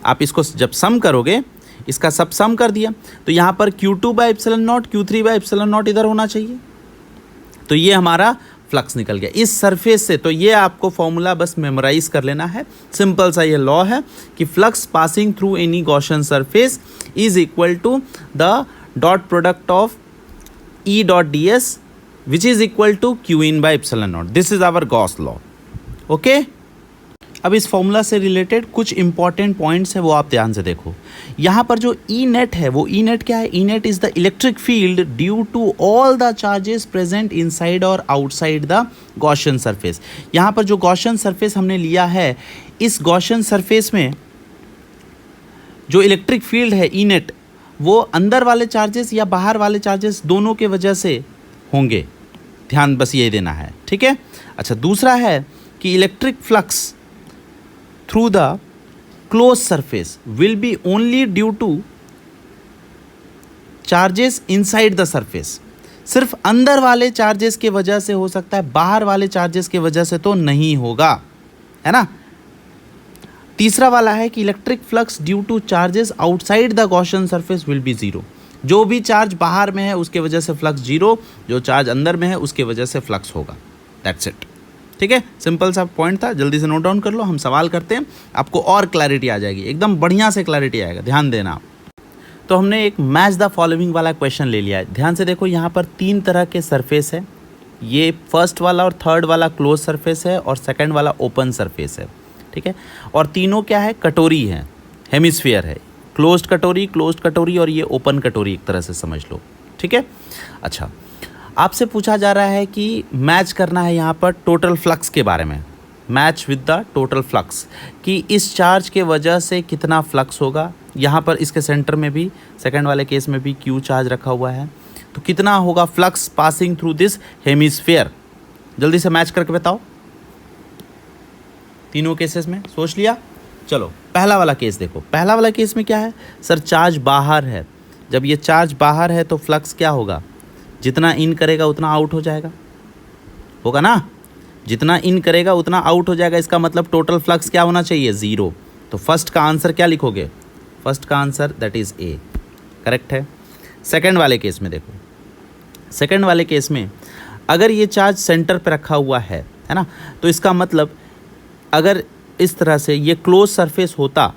आप इसको जब सम करोगे, इसका सब सम कर दिया तो यहाँ पर Q2 by epsilon not, Q3 by epsilon not इधर होना चाहिए, तो ये हमारा फ्लक्स निकल गया इस सरफेस से। तो ये आपको फॉर्मूला बस मेमोराइज कर लेना है, सिंपल सा ये लॉ है कि flux passing through any Gaussian surface is equal to the dot product of E dot ds which is equal to Q in by epsilon naught. This is our Gauss law. Okay, अब इस फॉर्मूला से रिलेटेड कुछ इंपॉर्टेंट पॉइंट्स है वो आप ध्यान से देखो. यहाँ पर जो ई नेट है वो ई नेट क्या है? E net is the electric field due to all the charges present inside और आउटसाइड द गॉसियन सरफेस. यहाँ पर जो गॉसियन सरफेस हमने लिया है, इस गॉसियन सरफेस में जो इलेक्ट्रिक फील्ड है ई नेट, वो अंदर वाले चार्जेस या बाहर वाले चार्जेस दोनों के वजह से होंगे. ध्यान बस ये देना है, ठीक है. अच्छा, दूसरा है कि electric flux through the close surface will be only due two charges inside the surface. सिर्फ अंदर वाले चार्जेस के वजह से हो सकता है, बाहर वाले चार्जेस के वजह से तो नहीं होगा, है ना. तीसरा वाला है कि electric flux due two charges outside the Gaussian surface will be zero. जो भी चार्ज बाहर में है उसके वजह से फ्लक्स जीरो, जो चार्ज अंदर में है उसके वजह से फ्लक्स होगा. That's it. ठीक है, सिंपल सा पॉइंट था, जल्दी से नोट डाउन कर लो. हम सवाल करते हैं, आपको और क्लैरिटी आ जाएगी, एकदम बढ़िया से क्लैरिटी आएगा. ध्यान देना आप. तो हमने एक मैच द फॉलोइंग वाला क्वेश्चन ले लिया है. ध्यान से देखो, यहाँ पर 3 तरह के सरफेस है. ये फर्स्ट वाला और थर्ड वाला क्लोज सरफेस है और सेकंड वाला ओपन सरफेस है. ठीक है, और तीनों क्या है? कटोरी है, हेमिस्फीयर है. क्लोज्ड कटोरी और ये ओपन कटोरी, एक तरह से समझ लो. ठीक है. अच्छा, आपसे पूछा जा रहा है कि मैच करना है यहाँ पर टोटल फ्लक्स के बारे में. Match with the total flux, कि इस चार्ज के वजह से कितना फ्लक्स होगा. यहाँ पर इसके सेंटर में भी, सेकंड वाले केस में भी क्यू चार्ज रखा हुआ है, तो कितना होगा flux passing through this hemisphere. जल्दी से मैच करके बताओ. तीनों केसेस में सोच लिया. चलो, पहला वाला केस देखो. पहला वाला केस में क्या है? सर, चार्ज बाहर है. जब ये चार्ज बाहर है तो फ्लक्स क्या होगा? जितना इन करेगा उतना आउट हो जाएगा, होगा ना. जितना इन करेगा उतना आउट हो जाएगा. इसका मतलब टोटल फ्लक्स क्या होना चाहिए? ज़ीरो. तो फर्स्ट का आंसर क्या लिखोगे? फर्स्ट का answer that is a, correct है. सेकंड वाले केस में देखो. सेकंड वाले केस में अगर ये चार्ज सेंटर पे रखा हुआ है ना, तो इसका मतलब अगर इस तरह से ये क्लोज सरफेस होता,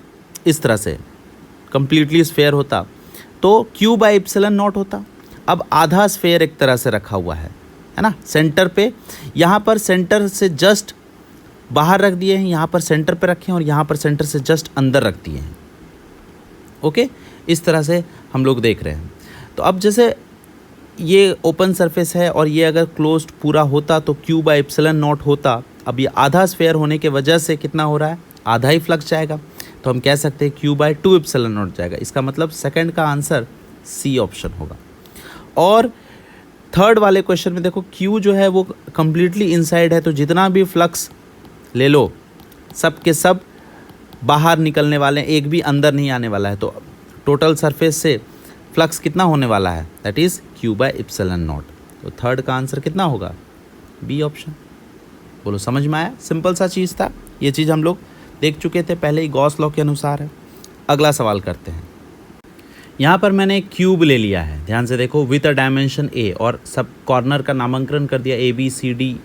इस तरह से कंप्लीटली स्फेयर होता, तो क्यू बाई एप्सिलॉन नॉट होता. अब आधा स्फेयर एक तरह से रखा हुआ है ना, सेंटर पे. यहाँ पर सेंटर से जस्ट बाहर रख दिए हैं, यहाँ पर सेंटर पे रखे हैं, और यहाँ पर सेंटर से जस्ट अंदर रख दिए हैं. ओके, इस तरह से हम लोग देख रहे हैं. तो अब जैसे ये ओपन सरफेस है और ये अगर क्लोज्ड पूरा होता तो क्यू बाई एप्सिलॉन नॉट होता. अब ये आधा स्फेयर होने के वजह से कितना हो रहा है? आधा ही फ्लक्स जाएगा. तो हम कह सकते हैं क्यू बाई 2 एप्सिलॉन नॉट जाएगा. इसका मतलब सेकंड का आंसर सी ऑप्शन होगा. और थर्ड वाले क्वेश्चन में देखो, क्यू जो है वो कम्प्लीटली इनसाइड है, तो जितना भी फ्लक्स ले लो सब के सब बाहर निकलने वाले हैं, एक भी अंदर नहीं आने वाला है. तो टोटल सरफेस से फ्लक्स कितना होने वाला है? That is Q by epsilon naught. तो थर्ड का आंसर कितना होगा? B option. बोलो, समझ में आया? सिंपल सा चीज़ था. ये चीज़ हम लोग देख चुके थे पहले ही, गॉस लॉ के अनुसार है. अगला सवाल करते हैं. यहाँ पर मैंने एक क्यूब ले लिया है, ध्यान से देखो, विथ अ डायमेंशन ए, और सब कॉर्नर का नामांकन कर दिया A B C D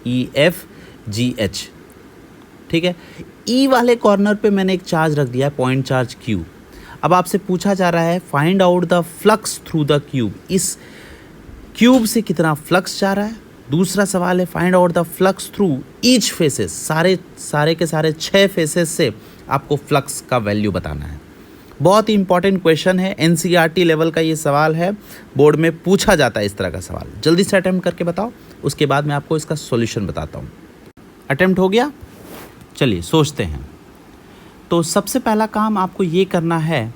E F G H. ठीक है. ई वाले कॉर्नर पे मैंने एक चार्ज रख दिया है, पॉइंट चार्ज क्यू. अब आपसे पूछा जा रहा है find out the flux through the cube. इस क्यूब से कितना फ्लक्स जा रहा है. दूसरा सवाल है find out the flux through each faces. सारे के सारे 6 फेसेस से आपको फ्लक्स का वैल्यू बताना है. बहुत ही इंपॉर्टेंट क्वेश्चन है, एनसीईआरटी लेवल का ये सवाल है, बोर्ड में पूछा जाता है इस तरह का सवाल. जल्दी से अटेम्प्ट करके बताओ, उसके बाद मैं आपको इसका सॉल्यूशन बताता हूँ. अटेम्प्ट हो गया? चलिए सोचते हैं. तो सबसे पहला काम आपको ये करना है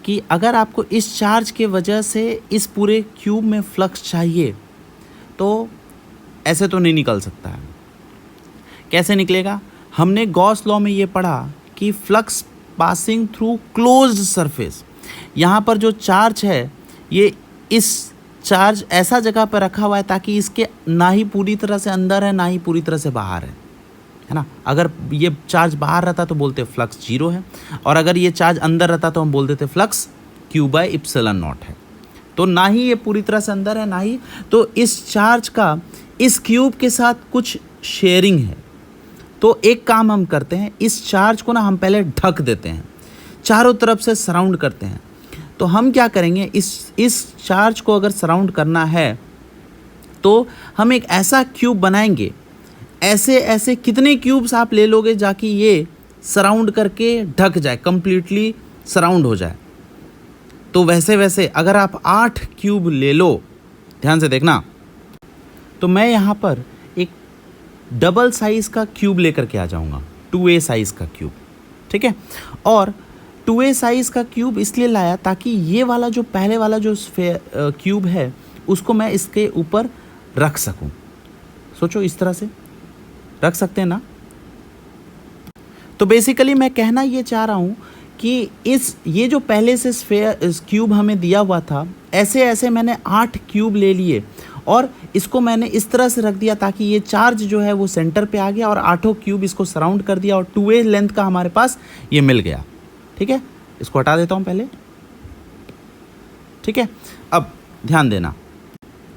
कि अगर आपको इस चार्ज के वजह से इस पूरे क्यूब में फ्लक्स चाहिए, तो ऐसे तो नहीं निकल सकता है. कैसे निकलेगा? हमने गॉस लॉ में ये पढ़ा कि flux passing through closed surface. यहाँ पर जो चार्ज है, ये इस चार्ज ऐसा जगह पर रखा हुआ है ताकि इसके ना ही पूरी तरह से अंदर है ना ही पूरी तरह से बाहर है ना. अगर ये चार्ज बाहर रहता तो बोलते फ्लक्स जीरो है, और अगर ये चार्ज अंदर रहता तो हम बोल देते flux Q by epsilon naught है. तो ना ही ये पूरी तरह से अंदर है ना ही, तो इस चार्ज का इस क्यूब के साथ कुछ शेयरिंग है. तो एक काम हम करते हैं, इस चार्ज को ना हम पहले ढक देते हैं, चारों तरफ से सराउंड करते हैं. तो हम क्या करेंगे, इस चार्ज को अगर सराउंड करना है तो हम एक ऐसा क्यूब बनाएंगे, ऐसे ऐसे कितने क्यूब्स आप ले लोगे जाकि ये सराउंड करके ढक जाए, कंप्लीटली सराउंड हो जाए। तो वैसे वैसे अगर आप 8 क्यूब ले लो, ध्यान से देखना, तो मैं यहाँ पर एक डबल साइज़ का क्यूब लेकर के आ जाऊँगा, 2A साइज़ का क्यूब, ठीक है। और 2A साइज़ का क्यूब इसलिए लाया ताकि ये वाला जो पहले वाला जो क्यूब है उसको मैं इसके ऊपर रख सकूं। सोचो इस तरह से रख सकते हैं ना। तो बेसिकली मैं कहना ये चाह रहा हूँ कि ये जो पहले से क्यूब हमें दिया हुआ था, ऐसे ऐसे मैंने 8 क्यूब ले लिए और इसको मैंने इस तरह से रख दिया ताकि ये चार्ज जो है वो सेंटर पे आ गया और 8 क्यूब इसको सराउंड कर दिया और 2A लेंथ का हमारे पास ये मिल गया, ठीक है। इसको हटा देता हूँ पहले, ठीक है। अब ध्यान देना,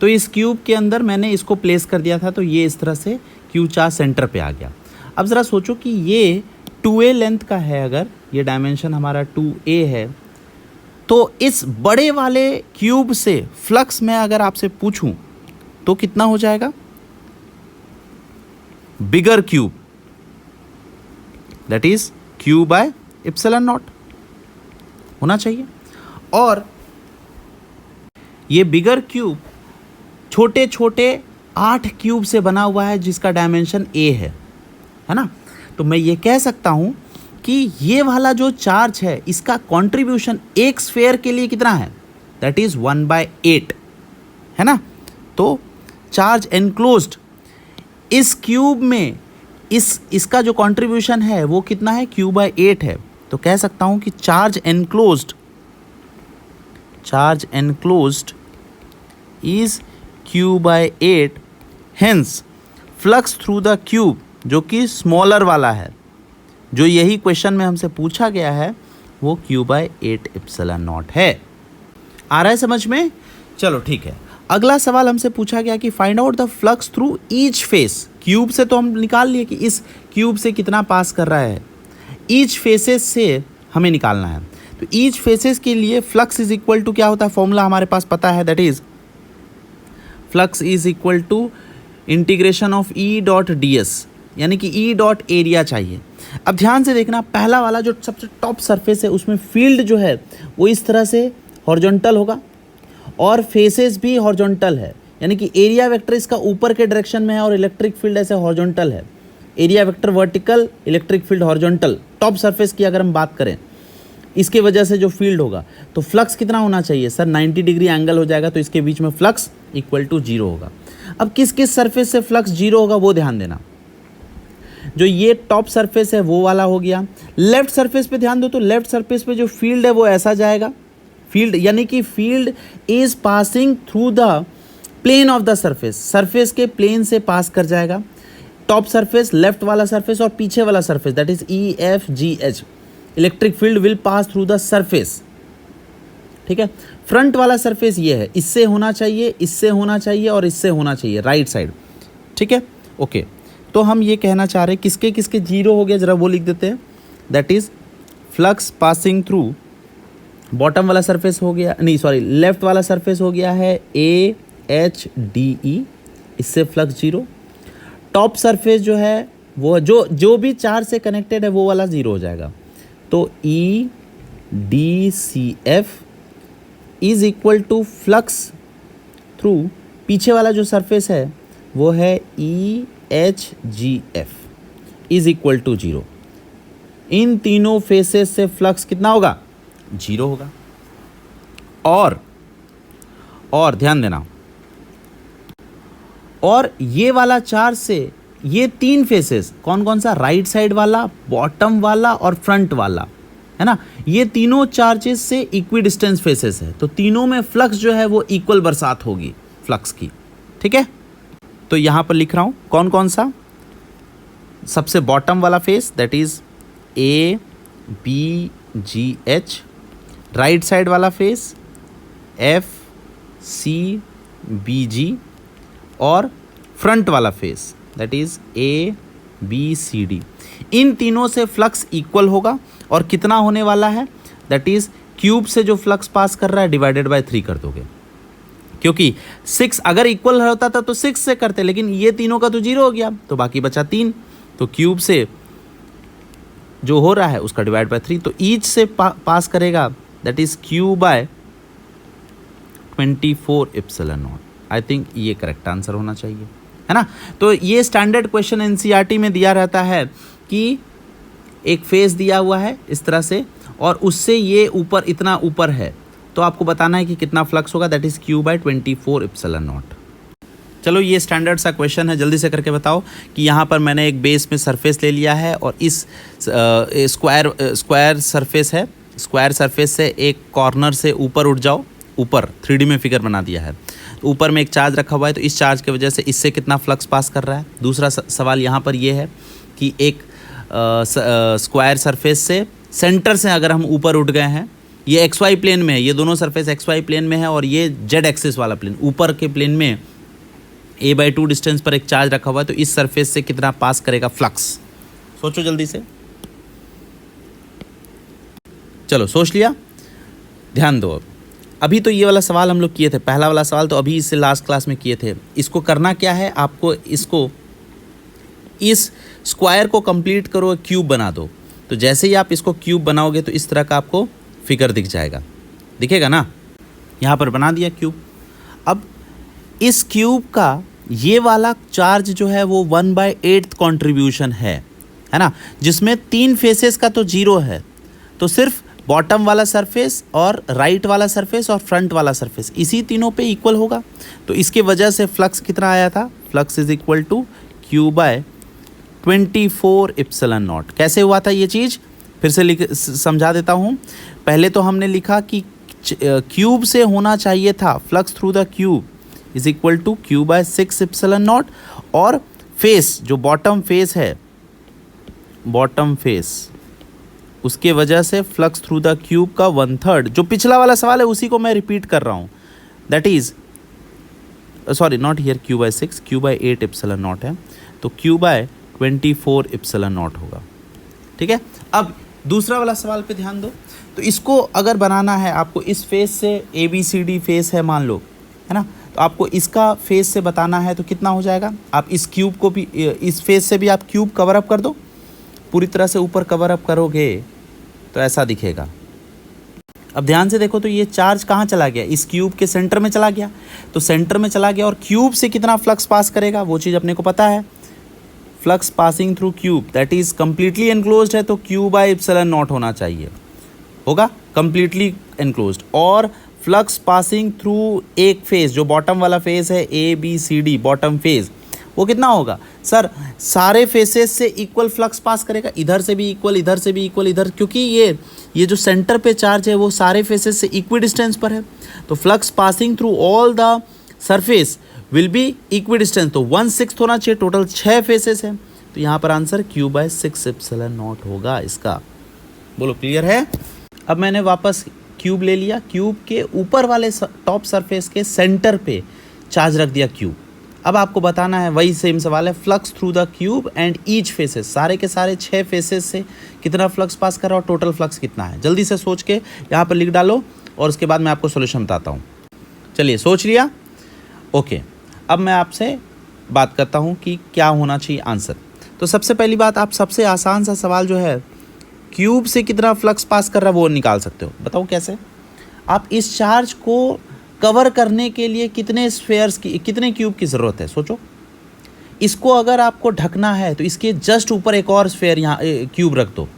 तो इस क्यूब के अंदर मैंने इसको प्लेस कर दिया था, तो ये इस तरह से क्यूब चार्ज सेंटर पे आ गया। अब ज़रा सोचो कि ये 2A लेंथ का है, अगर ये डायमेंशन हमारा 2A है, तो इस बड़े वाले क्यूब से फ्लक्स में अगर आपसे पूछूं तो कितना हो जाएगा? बिगर cube, that is Q bye epsilon not होना चाहिए। और ये बिगर क्यूब छोटे छोटे 8 क्यूब से बना हुआ है जिसका डायमेंशन A है ना। तो मैं ये कह सकता हूँ कि ये वाला जो चार्ज है इसका कंट्रीब्यूशन एक स्फेयर के लिए कितना है? दैट इज़ 1/8 है ना। तो चार्ज एनक्लोज्ड इस क्यूब में इसका जो कंट्रीब्यूशन है वो कितना है? Q/8 है। तो कह सकता हूँ कि charge enclosed is Q/8, hence flux through the cube जो कि स्मॉलर वाला है, जो यही क्वेश्चन में हमसे पूछा गया है, वो Q/8 एप्सिलॉन नॉट है। आ रहा है समझ में? चलो ठीक है। अगला सवाल हमसे पूछा गया कि find out the flux through each face. Cube से तो हम निकाल लिए कि इस क्यूब से कितना पास कर रहा है, ईच फेसेस से हमें निकालना है। तो ईच फेसेस के लिए फ्लक्स इज इक्वल टू क्या होता है? फॉर्मूला हमारे पास पता है, that is flux is equal to integration of E.ds, यानी कि E. एरिया चाहिए। अब ध्यान से देखना, पहला वाला जो सबसे टॉप सरफेस है उसमें फील्ड जो है वो इस तरह से हॉरिजॉन्टल होगा और फेसेस भी हॉरिजॉन्टल है, यानी कि एरिया वेक्टर इसका ऊपर के डायरेक्शन में है और इलेक्ट्रिक फील्ड ऐसे हॉरिजॉन्टल है। Area vector vertical, electric field horizontal, top surface की अगर हम बात करें, इसके वजह से जो फील्ड होगा, तो फ्लक्स कितना होना चाहिए सर? 90 डिग्री एंगल हो जाएगा, तो इसके बीच में फ्लक्स इक्वल टू 0 होगा। अब किस किस सरफेस से फ्लक्स 0 होगा वो ध्यान देना। जो ये टॉप सरफेस है वो वाला हो गया। लेफ्ट सरफेस पे ध्यान दो, तो लेफ्ट सरफेस पे जो फील्ड है वो ऐसा जाएगा, फील्ड यानी कि field is passing through the plane of the surface, surface के प्लेन से पास कर जाएगा। टॉप सरफेस, लेफ्ट वाला सरफेस और पीछे वाला surface, that is EFGH, electric field will pass through the surface, ठीक है। फ्रंट वाला सरफेस ये है, इससे होना चाहिए, इससे होना चाहिए और इससे होना चाहिए, राइट साइड, ठीक है, ओके। तो हम ये कहना चाह रहे हैं किसके किसके 0 हो गया, जरा वो लिख देते हैं। That is flux passing through bottom वाला सरफेस हो गया, नहीं सॉरी, लेफ्ट वाला सरफेस हो गया है AHDE, इससे फ्लक्स 0। टॉप सरफेस जो है वो जो भी चार्ज से कनेक्टेड है वो वाला 0 हो जाएगा। तो EDCF is equal to flux through पीछे वाला जो सरफेस है वो है EHGF इज इक्वल टू 0। इन तीनों फेसेस से फ्लक्स कितना होगा? 0 होगा। और ध्यान देना, और ये वाला चार्ज से ये 3 फेसेस, कौन कौन सा? राइट साइड वाला, बॉटम वाला और फ्रंट वाला, है ना। ये तीनों चार्जेस से इक्वी डिस्टेंस फेसेस है, तो तीनों में फ्लक्स जो है वो इक्वल बरसात होगी फ्लक्स की, ठीक है। तो यहां पर लिख रहा हूं कौन कौन सा। सबसे बॉटम वाला face that is ABGH, right side वाला फेस FCBG और फ्रंट वाला फेस दैट इज ABCD। इन तीनों से फ्लक्स इक्वल होगा और कितना होने वाला है? दैट इज क्यूब से जो फ्लक्स पास कर रहा है डिवाइडेड बाय 3 कर दोगे, क्योंकि 6 अगर इक्वल होता था तो 6 से करते, लेकिन ये तीनों का तो 0 हो गया, तो बाकी बचा 3। तो क्यूब से जो हो रहा है उसका डिवाइड बाय 3, तो ईच से पास करेगा, that is Q by 24 epsilon naught. I think ये करेक्ट आंसर होना चाहिए, है ना। तो ये स्टैंडर्ड क्वेश्चन एनसीईआरटी में दिया रहता है कि एक फेस दिया हुआ है इस तरह से और उससे ये ऊपर इतना ऊपर है, तो आपको बताना है कि कितना फ्लक्स होगा, that is Q by 24 epsilon naught. चलो ये स्टैंडर्ड सा क्वेश्चन है, जल्दी से करके बताओ कि यहाँ पर मैंने एक बेस में सरफेस ले लिया है और इस स्क्वायर सरफेस है, स्क्वायर सरफेस से एक कॉर्नर से ऊपर उठ जाओ, ऊपर 3D में फिगर बना दिया है, तो ऊपर में एक चार्ज रखा हुआ है, तो इस चार्ज की वजह से इससे कितना फ्लक्स पास कर रहा है। दूसरा सवाल यहाँ पर ये है कि एक स्क्वायर सरफेस से सेंटर से अगर हम ऊपर उठ गए हैं, ये XY प्लेन में है, ये दोनों सरफेस XY प्लेन में है और ये Z एक्सिस वाला प्लेन, ऊपर के प्लेन में a/2 डिस्टेंस पर एक चार्ज रखा हुआ है, तो इस सरफेस से कितना पास करेगा फ्लक्स। सोचो जल्दी से, चलो सोच लिया, ध्यान दो। अभी तो ये वाला सवाल हम लोग किए थे, पहला वाला सवाल तो अभी इससे लास्ट क्लास में किए थे। इसको करना क्या है, आपको इसको इस स्क्वायर को कंप्लीट करो, क्यूब बना दो। तो जैसे ही आप इसको क्यूब बनाओगे तो इस तरह का आपको फिगर दिख जाएगा, दिखेगा ना। यहाँ पर बना दिया क्यूब। अब इस क्यूब का ये वाला चार्ज जो है वो 1/8 कॉन्ट्रीब्यूशन है ना, जिसमें 3 फेसेस का तो 0 है, तो सिर्फ बॉटम वाला सरफेस और राइट वाला सरफेस और फ्रंट वाला सरफेस इसी तीनों पे इक्वल होगा। तो इसके वजह से फ्लक्स कितना आया था, flux is equal to Q by 24 epsilon naught. कैसे हुआ था ये चीज़, फिर से समझा देता हूँ। पहले तो हमने लिखा कि क्यूब से होना चाहिए था flux through the cube is equal to Q by 6 epsilon naught, और फेस जो बॉटम फेस है, बॉटम फेस, उसके वजह से फ्लक्स थ्रू द क्यूब का 1/3, जो पिछला वाला सवाल है उसी को मैं रिपीट कर रहा हूँ, that is sorry not here Q by 6, Q by 8 epsilon naught है, तो क्यू बाय 24 एप्सिलॉन नॉट होगा। ठीक है, अब दूसरा वाला सवाल पे ध्यान दो। तो इसको अगर बनाना है आपको, इस फेस से ABCD फेस है मान लो, है ना, तो आपको इसका फेस से बताना है तो कितना हो जाएगा। आप इस क्यूब को भी, इस फेस से भी आप क्यूब कवर अप कर दो, पूरी तरह से ऊपर कवर अप करोगे तो ऐसा दिखेगा। अब ध्यान से देखो तो ये चार्ज कहाँ चला गया, इस क्यूब के सेंटर में चला गया, तो सेंटर में चला गया और क्यूब से कितना फ्लक्स पास करेगा वो चीज़ अपने को पता है। Flux passing through cube that is completely enclosed है, तो क्यू बाय एप्सिलॉन नॉट होना चाहिए, होगा कम्प्लीटली एनक्लोज्ड। और फ्लक्स पासिंग थ्रू एक फेस, जो बॉटम वाला फेस है ABCD बॉटम फेस, वो कितना होगा सर, सारे फेसेस से इक्वल फ्लक्स पास करेगा, इधर से भी इक्वल, इधर से भी इक्वल, इधर, क्योंकि ये जो सेंटर पे चार्ज है वो सारे फेसेस से इक्वी डिस्टेंस पर है, तो flux passing through all the surface will be equi distance, तो 1/6 होना चाहिए। टोटल 6 फेसेस हैं, तो यहाँ पर answer Q by 6 epsilon naught होगा इसका। बोलो क्लियर है। अब मैंने वापस क्यूब ले लिया, क्यूब के ऊपर वाले टॉप सरफेस के सेंटर पे चार्ज रख दिया क्यूब। अब आपको बताना है, वही सेम सवाल है, flux through the cube and each faces, सारे के सारे 6 फेसेस से कितना फ्लक्स पास कर रहा है और टोटल फ्लक्स कितना है। जल्दी से सोच के यहाँ पर लिख डालो और उसके बाद मैं आपको सोल्यूशन बताता हूँ। चलिए सोच लिया, ओके। अब मैं आपसे बात करता हूँ कि क्या होना चाहिए आंसर। तो सबसे पहली बात, आप सबसे आसान सा सवाल जो है, क्यूब से कितना फ्लक्स पास कर रहा है वो निकाल सकते हो। बताओ कैसे। आप इस चार्ज को कवर करने के लिए कितने स्फेयर्स की, कितने क्यूब की ज़रूरत है, सोचो। इसको अगर आपको ढकना है तो इसके जस्ट ऊपर एक और स्फेयर यहाँ क्यूब रख दो।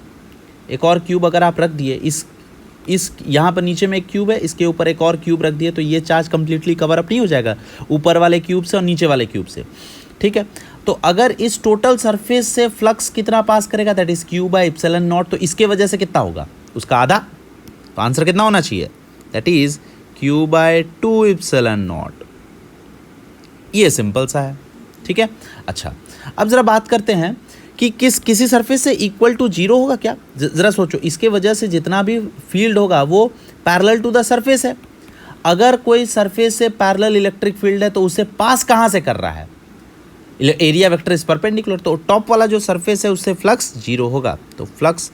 एक और क्यूब अगर आप रख दिए, इस यहाँ पर नीचे में एक क्यूब है, इसके ऊपर एक और क्यूब रख दिए, तो ये चार्ज कंप्लीटली कवर अप नहीं हो जाएगा ऊपर वाले क्यूब से और नीचे वाले क्यूब से। ठीक है, तो अगर इस टोटल सरफेस से फ्लक्स कितना पास करेगा, that is Q by epsilon naught, तो इसके वजह से कितना होगा, उसका आधा। तो आंसर कितना होना चाहिए, that is Q by 2 epsilon naught. ये सिंपल सा है। ठीक है, अच्छा अब ज़रा बात करते हैं कि किसी सरफेस से इक्वल टू 0 होगा क्या। ज़रा सोचो, इसके वजह से जितना भी फील्ड होगा वो पैरेलल टू द सरफेस है। अगर कोई सरफेस से पैरेलल इलेक्ट्रिक फील्ड है तो उसे पास कहाँ से कर रहा है, एरिया वेक्टर इज परपेंडिकुलर, तो टॉप वाला जो सरफेस है उससे फ्लक्स 0 होगा, तो flux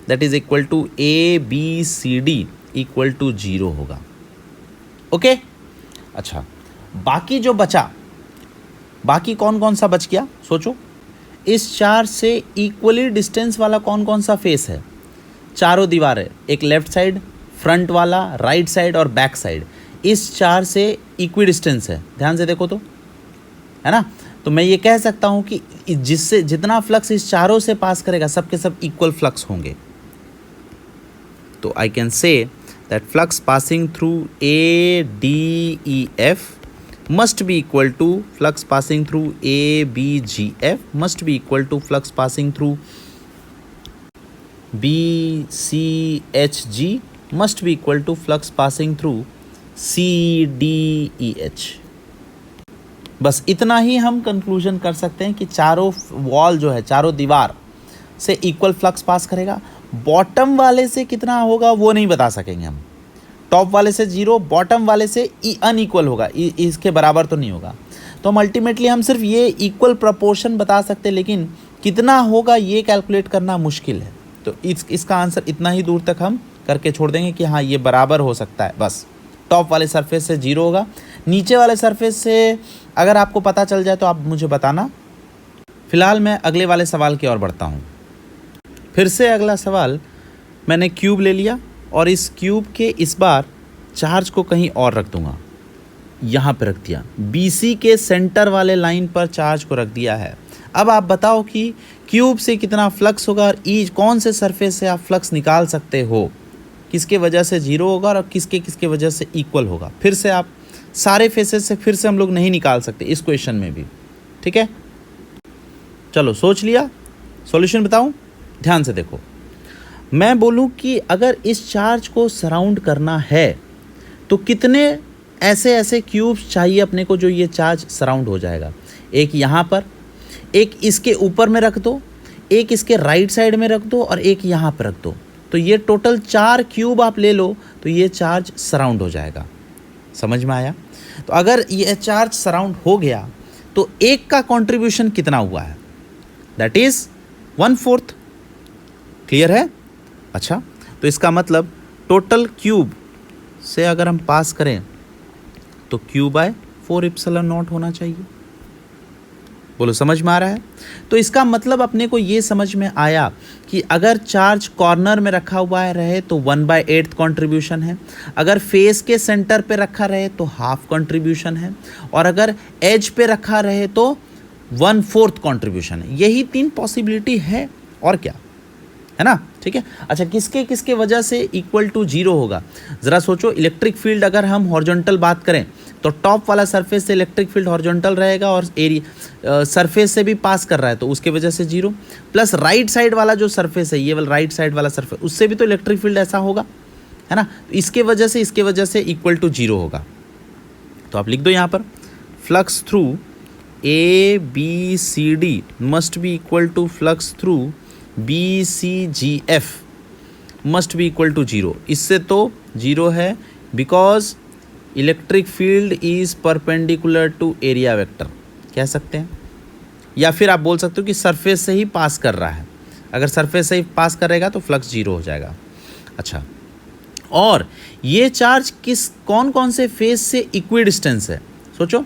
that is equal to ABCD equal to 0 होगा। ओके, अच्छा, बाकी जो बचा, बाकी कौन कौन सा बच गया सोचो। इस चार्ज से इक्वली डिस्टेंस वाला कौन कौन सा फेस है? चारों दीवारें, एक लेफ्ट साइड, फ्रंट वाला, राइट साइड और बैक साइड, इस चार्ज से इक्वी डिस्टेंस है। ध्यान से देखो तो, है ना। तो मैं ये कह सकता हूँ कि जिससे जितना फ्लक्स इस चारों से पास करेगा सबके सब इक्वल फ्लक्स होंगे। तो आई can say that flux passing through ADEF must be equal to flux passing through ABGF must be equal to flux passing through BCHG must be equal to flux passing through CDEH। बस इतना ही हम कंक्लूजन कर सकते हैं कि चारों वॉल जो है, चारों दीवार से इक्वल फ्लक्स पास करेगा। बॉटम वाले से कितना होगा वो नहीं बता सकेंगे हम। टॉप वाले से 0, बॉटम वाले से अनइक्वल होगा, इसके बराबर तो नहीं होगा। तो हम अल्टीमेटली हम सिर्फ ये इक्वल प्रपोर्शन बता सकते हैं, लेकिन कितना होगा ये कैलकुलेट करना मुश्किल है। तो इसका आंसर इतना ही दूर तक हम करके छोड़ देंगे कि हाँ ये बराबर हो सकता है। बस टॉप वाले सरफेस से 0 होगा, नीचे वाले सरफेस से अगर आपको पता चल जाए तो आप मुझे बताना। फिलहाल मैं अगले वाले सवाल की ओर बढ़ता हूँ। फिर से अगला सवाल, मैंने क्यूब ले लिया और इस क्यूब के इस बार चार्ज को कहीं और रख दूंगा। यहाँ पे रख दिया, BC के सेंटर वाले लाइन पर चार्ज को रख दिया है। अब आप बताओ कि क्यूब से कितना फ्लक्स होगा और कौन से सरफेस से आप फ्लक्स निकाल सकते हो, किसके वजह से 0 होगा और किसके वजह से इक्वल होगा। फिर से आप सारे फेसेस से फिर से हम लोग नहीं निकाल सकते इस क्वेश्चन में भी, ठीक है। चलो सोच लिया, सॉल्यूशन बताऊं? ध्यान से देखो, मैं बोलूं कि अगर इस चार्ज को सराउंड करना है तो कितने ऐसे ऐसे क्यूब्स चाहिए अपने को जो ये चार्ज सराउंड हो जाएगा। एक यहाँ पर, एक इसके ऊपर में रख दो, एक इसके राइट साइड में रख दो और एक यहाँ पर रख दो। तो ये टोटल 4 क्यूब आप ले लो तो ये चार्ज सराउंड हो जाएगा। समझ में आया? तो अगर ये चार्ज सराउंड हो गया तो एक का कंट्रीब्यूशन कितना हुआ है? That is 1/4। क्लियर है? अच्छा, तो इसका मतलब टोटल क्यूब से अगर हम पास करें तो Q/4 एप्सिलॉन नॉट होना चाहिए। बोलो समझ में आ रहा है? तो इसका मतलब अपने को ये समझ में आया कि अगर चार्ज कॉर्नर में रखा हुआ है रहे तो 1/8 कंट्रीब्यूशन है, अगर फेस के सेंटर पे रखा रहे तो हाफ कंट्रीब्यूशन है, और अगर एज पे रखा रहे तो 1/4 कंट्रीब्यूशन है। यही 3 पॉसिबिलिटी है और क्या, है ना? ठीक है। अच्छा, किसके किसके वजह से इक्वल टू 0 होगा? ज़रा सोचो, इलेक्ट्रिक फील्ड अगर हम हॉरिजॉन्टल बात करें तो टॉप वाला सरफेस से इलेक्ट्रिक फील्ड हॉरिजॉन्टल रहेगा और सरफेस से भी पास कर रहा है तो उसके वजह से 0, प्लस राइट साइड वाला जो सरफेस है, ये वाला राइट साइड वाला सरफेस, उससे भी तो इलेक्ट्रिक फील्ड ऐसा होगा, है ना? तो इसके वजह से इक्वल टू 0 होगा। तो आप लिख दो यहाँ पर, flux through ABCD must be equal to flux through BCGF must be equal to 0। इससे तो 0 है because electric field is perpendicular to area vector, कह सकते हैं। या फिर आप बोल सकते हो कि सरफेस से ही पास कर रहा है। अगर सरफेस से ही पास करेगा तो फ्लक्स 0 हो जाएगा। अच्छा, और ये चार्ज कौन कौन से फेस से इक्वी डिस्टेंस है? सोचो,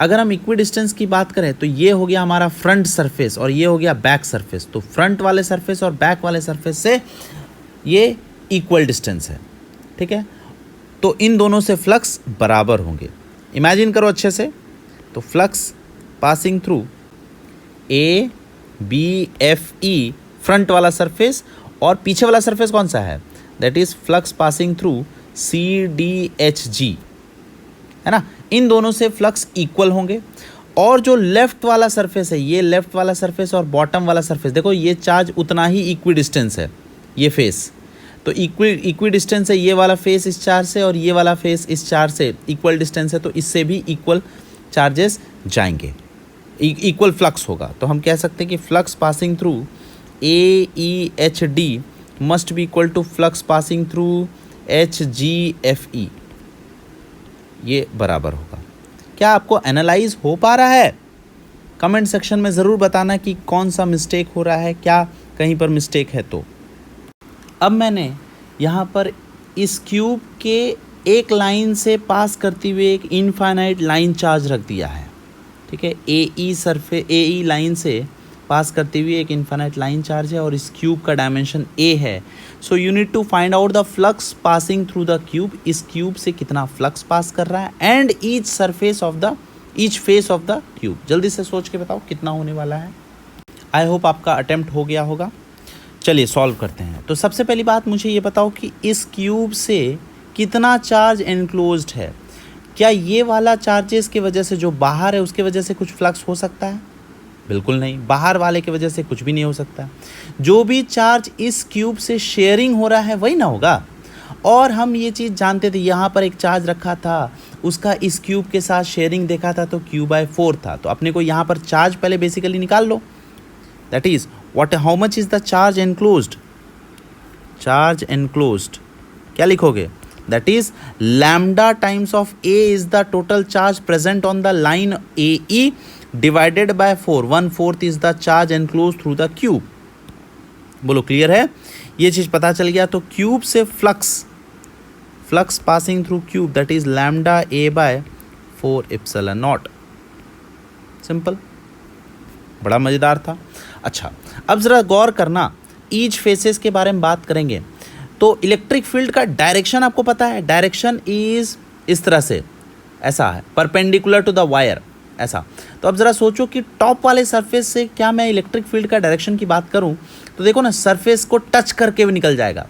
अगर हम इक्वी डिस्टेंस की बात करें तो ये हो गया हमारा फ्रंट सरफेस और ये हो गया बैक सरफेस। तो फ्रंट वाले सरफेस और बैक वाले सरफेस से ये इक्वल डिस्टेंस है, ठीक है। तो इन दोनों से फ्लक्स बराबर होंगे। इमेजिन करो अच्छे से, तो flux passing through ABFE front वाला सरफेस और पीछे वाला सरफेस कौन सा है? That is flux passing through CDHG, है ना? इन दोनों से फ्लक्स इक्वल होंगे। और जो लेफ्ट वाला सरफेस है, ये लेफ्ट वाला सरफेस और बॉटम वाला सरफेस, देखो ये चार्ज उतना ही इक्वी डिस्टेंस है, ये फेस तो इक्वी डिस्टेंस है। ये वाला फेस इस चार्ज से और ये वाला फेस इस चार्ज से इक्वल डिस्टेंस है, तो इससे भी इक्वल चार्जेस जाएंगे, इक्वल फ्लक्स होगा। तो हम कह सकते हैं कि flux passing through AEHD must be equal to flux passing through HGFE, ये बराबर होगा। क्या आपको एनालाइज हो पा रहा है? कमेंट सेक्शन में ज़रूर बताना कि कौन सा मिस्टेक हो रहा है, क्या कहीं पर मिस्टेक है। तो अब मैंने यहाँ पर इस क्यूब के एक लाइन से पास करते हुए एक इनफाइनाइट लाइन चार्ज रख दिया है, ठीक है। ए लाइन से पास करते हुए एक इनफाइनाइट लाइन चार्ज है और इस क्यूब का डायमेंशन ए है। So you need to find out the flux passing through the cube. इस क्यूब से कितना फ्लक्स पास कर रहा है and each face of the cube. जल्दी से सोच के बताओ कितना होने वाला है। आई होप आपका अटेम्प्ट हो गया होगा। चलिए सॉल्व करते हैं। तो सबसे पहली बात मुझे ये बताओ कि इस क्यूब से कितना चार्ज एनक्लोज्ड है। क्या ये वाला चार्जेस की वजह से जो बाहर है उसके वजह से कुछ फ्लक्स हो सकता है? बिल्कुल नहीं, बाहर वाले की वजह से कुछ भी नहीं हो सकता। जो भी चार्ज इस क्यूब से शेयरिंग हो रहा है वही ना होगा। और हम ये चीज़ जानते थे, यहाँ पर एक चार्ज रखा था, उसका इस क्यूब के साथ शेयरिंग देखा था तो Q/4 था। तो अपने को यहाँ पर चार्ज पहले बेसिकली निकाल लो। That is how much is the charge enclosed. Charge enclosed क्या लिखोगे? That is lambda times of A is the total charge present on the line AE divided by 4। 1/4 is the charge enclose through the cube. बोलो क्लियर है? ये चीज पता चल गया। तो क्यूब से flux passing through cube that is lambda A/4 epsilon naught. Simple, बड़ा मजेदार था। अच्छा, अब जरा गौर करना, ईच फेसेस के बारे में बात करेंगे। तो इलेक्ट्रिक फील्ड का डायरेक्शन आपको पता है, डायरेक्शन इज इस तरह से, ऐसा है, परपेंडिकुलर टू द वायर, ऐसा। तो अब ज़रा सोचो कि टॉप वाले सरफेस से क्या मैं इलेक्ट्रिक फील्ड का डायरेक्शन की बात करूं तो देखो ना, सरफेस को टच करके भी निकल जाएगा।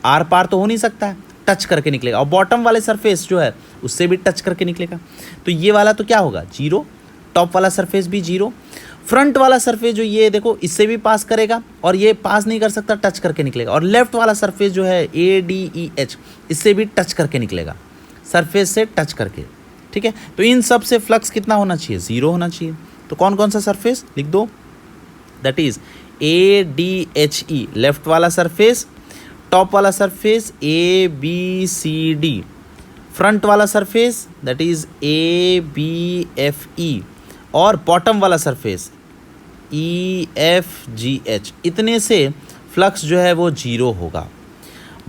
आर पार तो हो नहीं सकता है, टच करके निकलेगा। और बॉटम वाले सरफेस जो है उससे भी टच करके निकलेगा। तो ये वाला तो क्या होगा? 0। टॉप वाला सरफेस भी 0। फ्रंट वाला सरफेस जो ये देखो इससे भी पास करेगा और ये पास नहीं कर सकता, टच करके निकलेगा। और लेफ्ट वाला सरफेस जो है ADEH इससे भी टच करके निकलेगा, सरफेस से टच करके, ठीक है। तो इन सब से फ्लक्स कितना होना चाहिए? 0 होना चाहिए। तो कौन कौन सा सरफेस लिख दो? दैट इज ADHE लेफ्ट वाला सरफेस, टॉप वाला सरफेस ABCD, फ्रंट वाला सरफेस दैट इज ABFE और बॉटम वाला सरफेस EFGH। इतने से फ्लक्स जो है वो 0 होगा।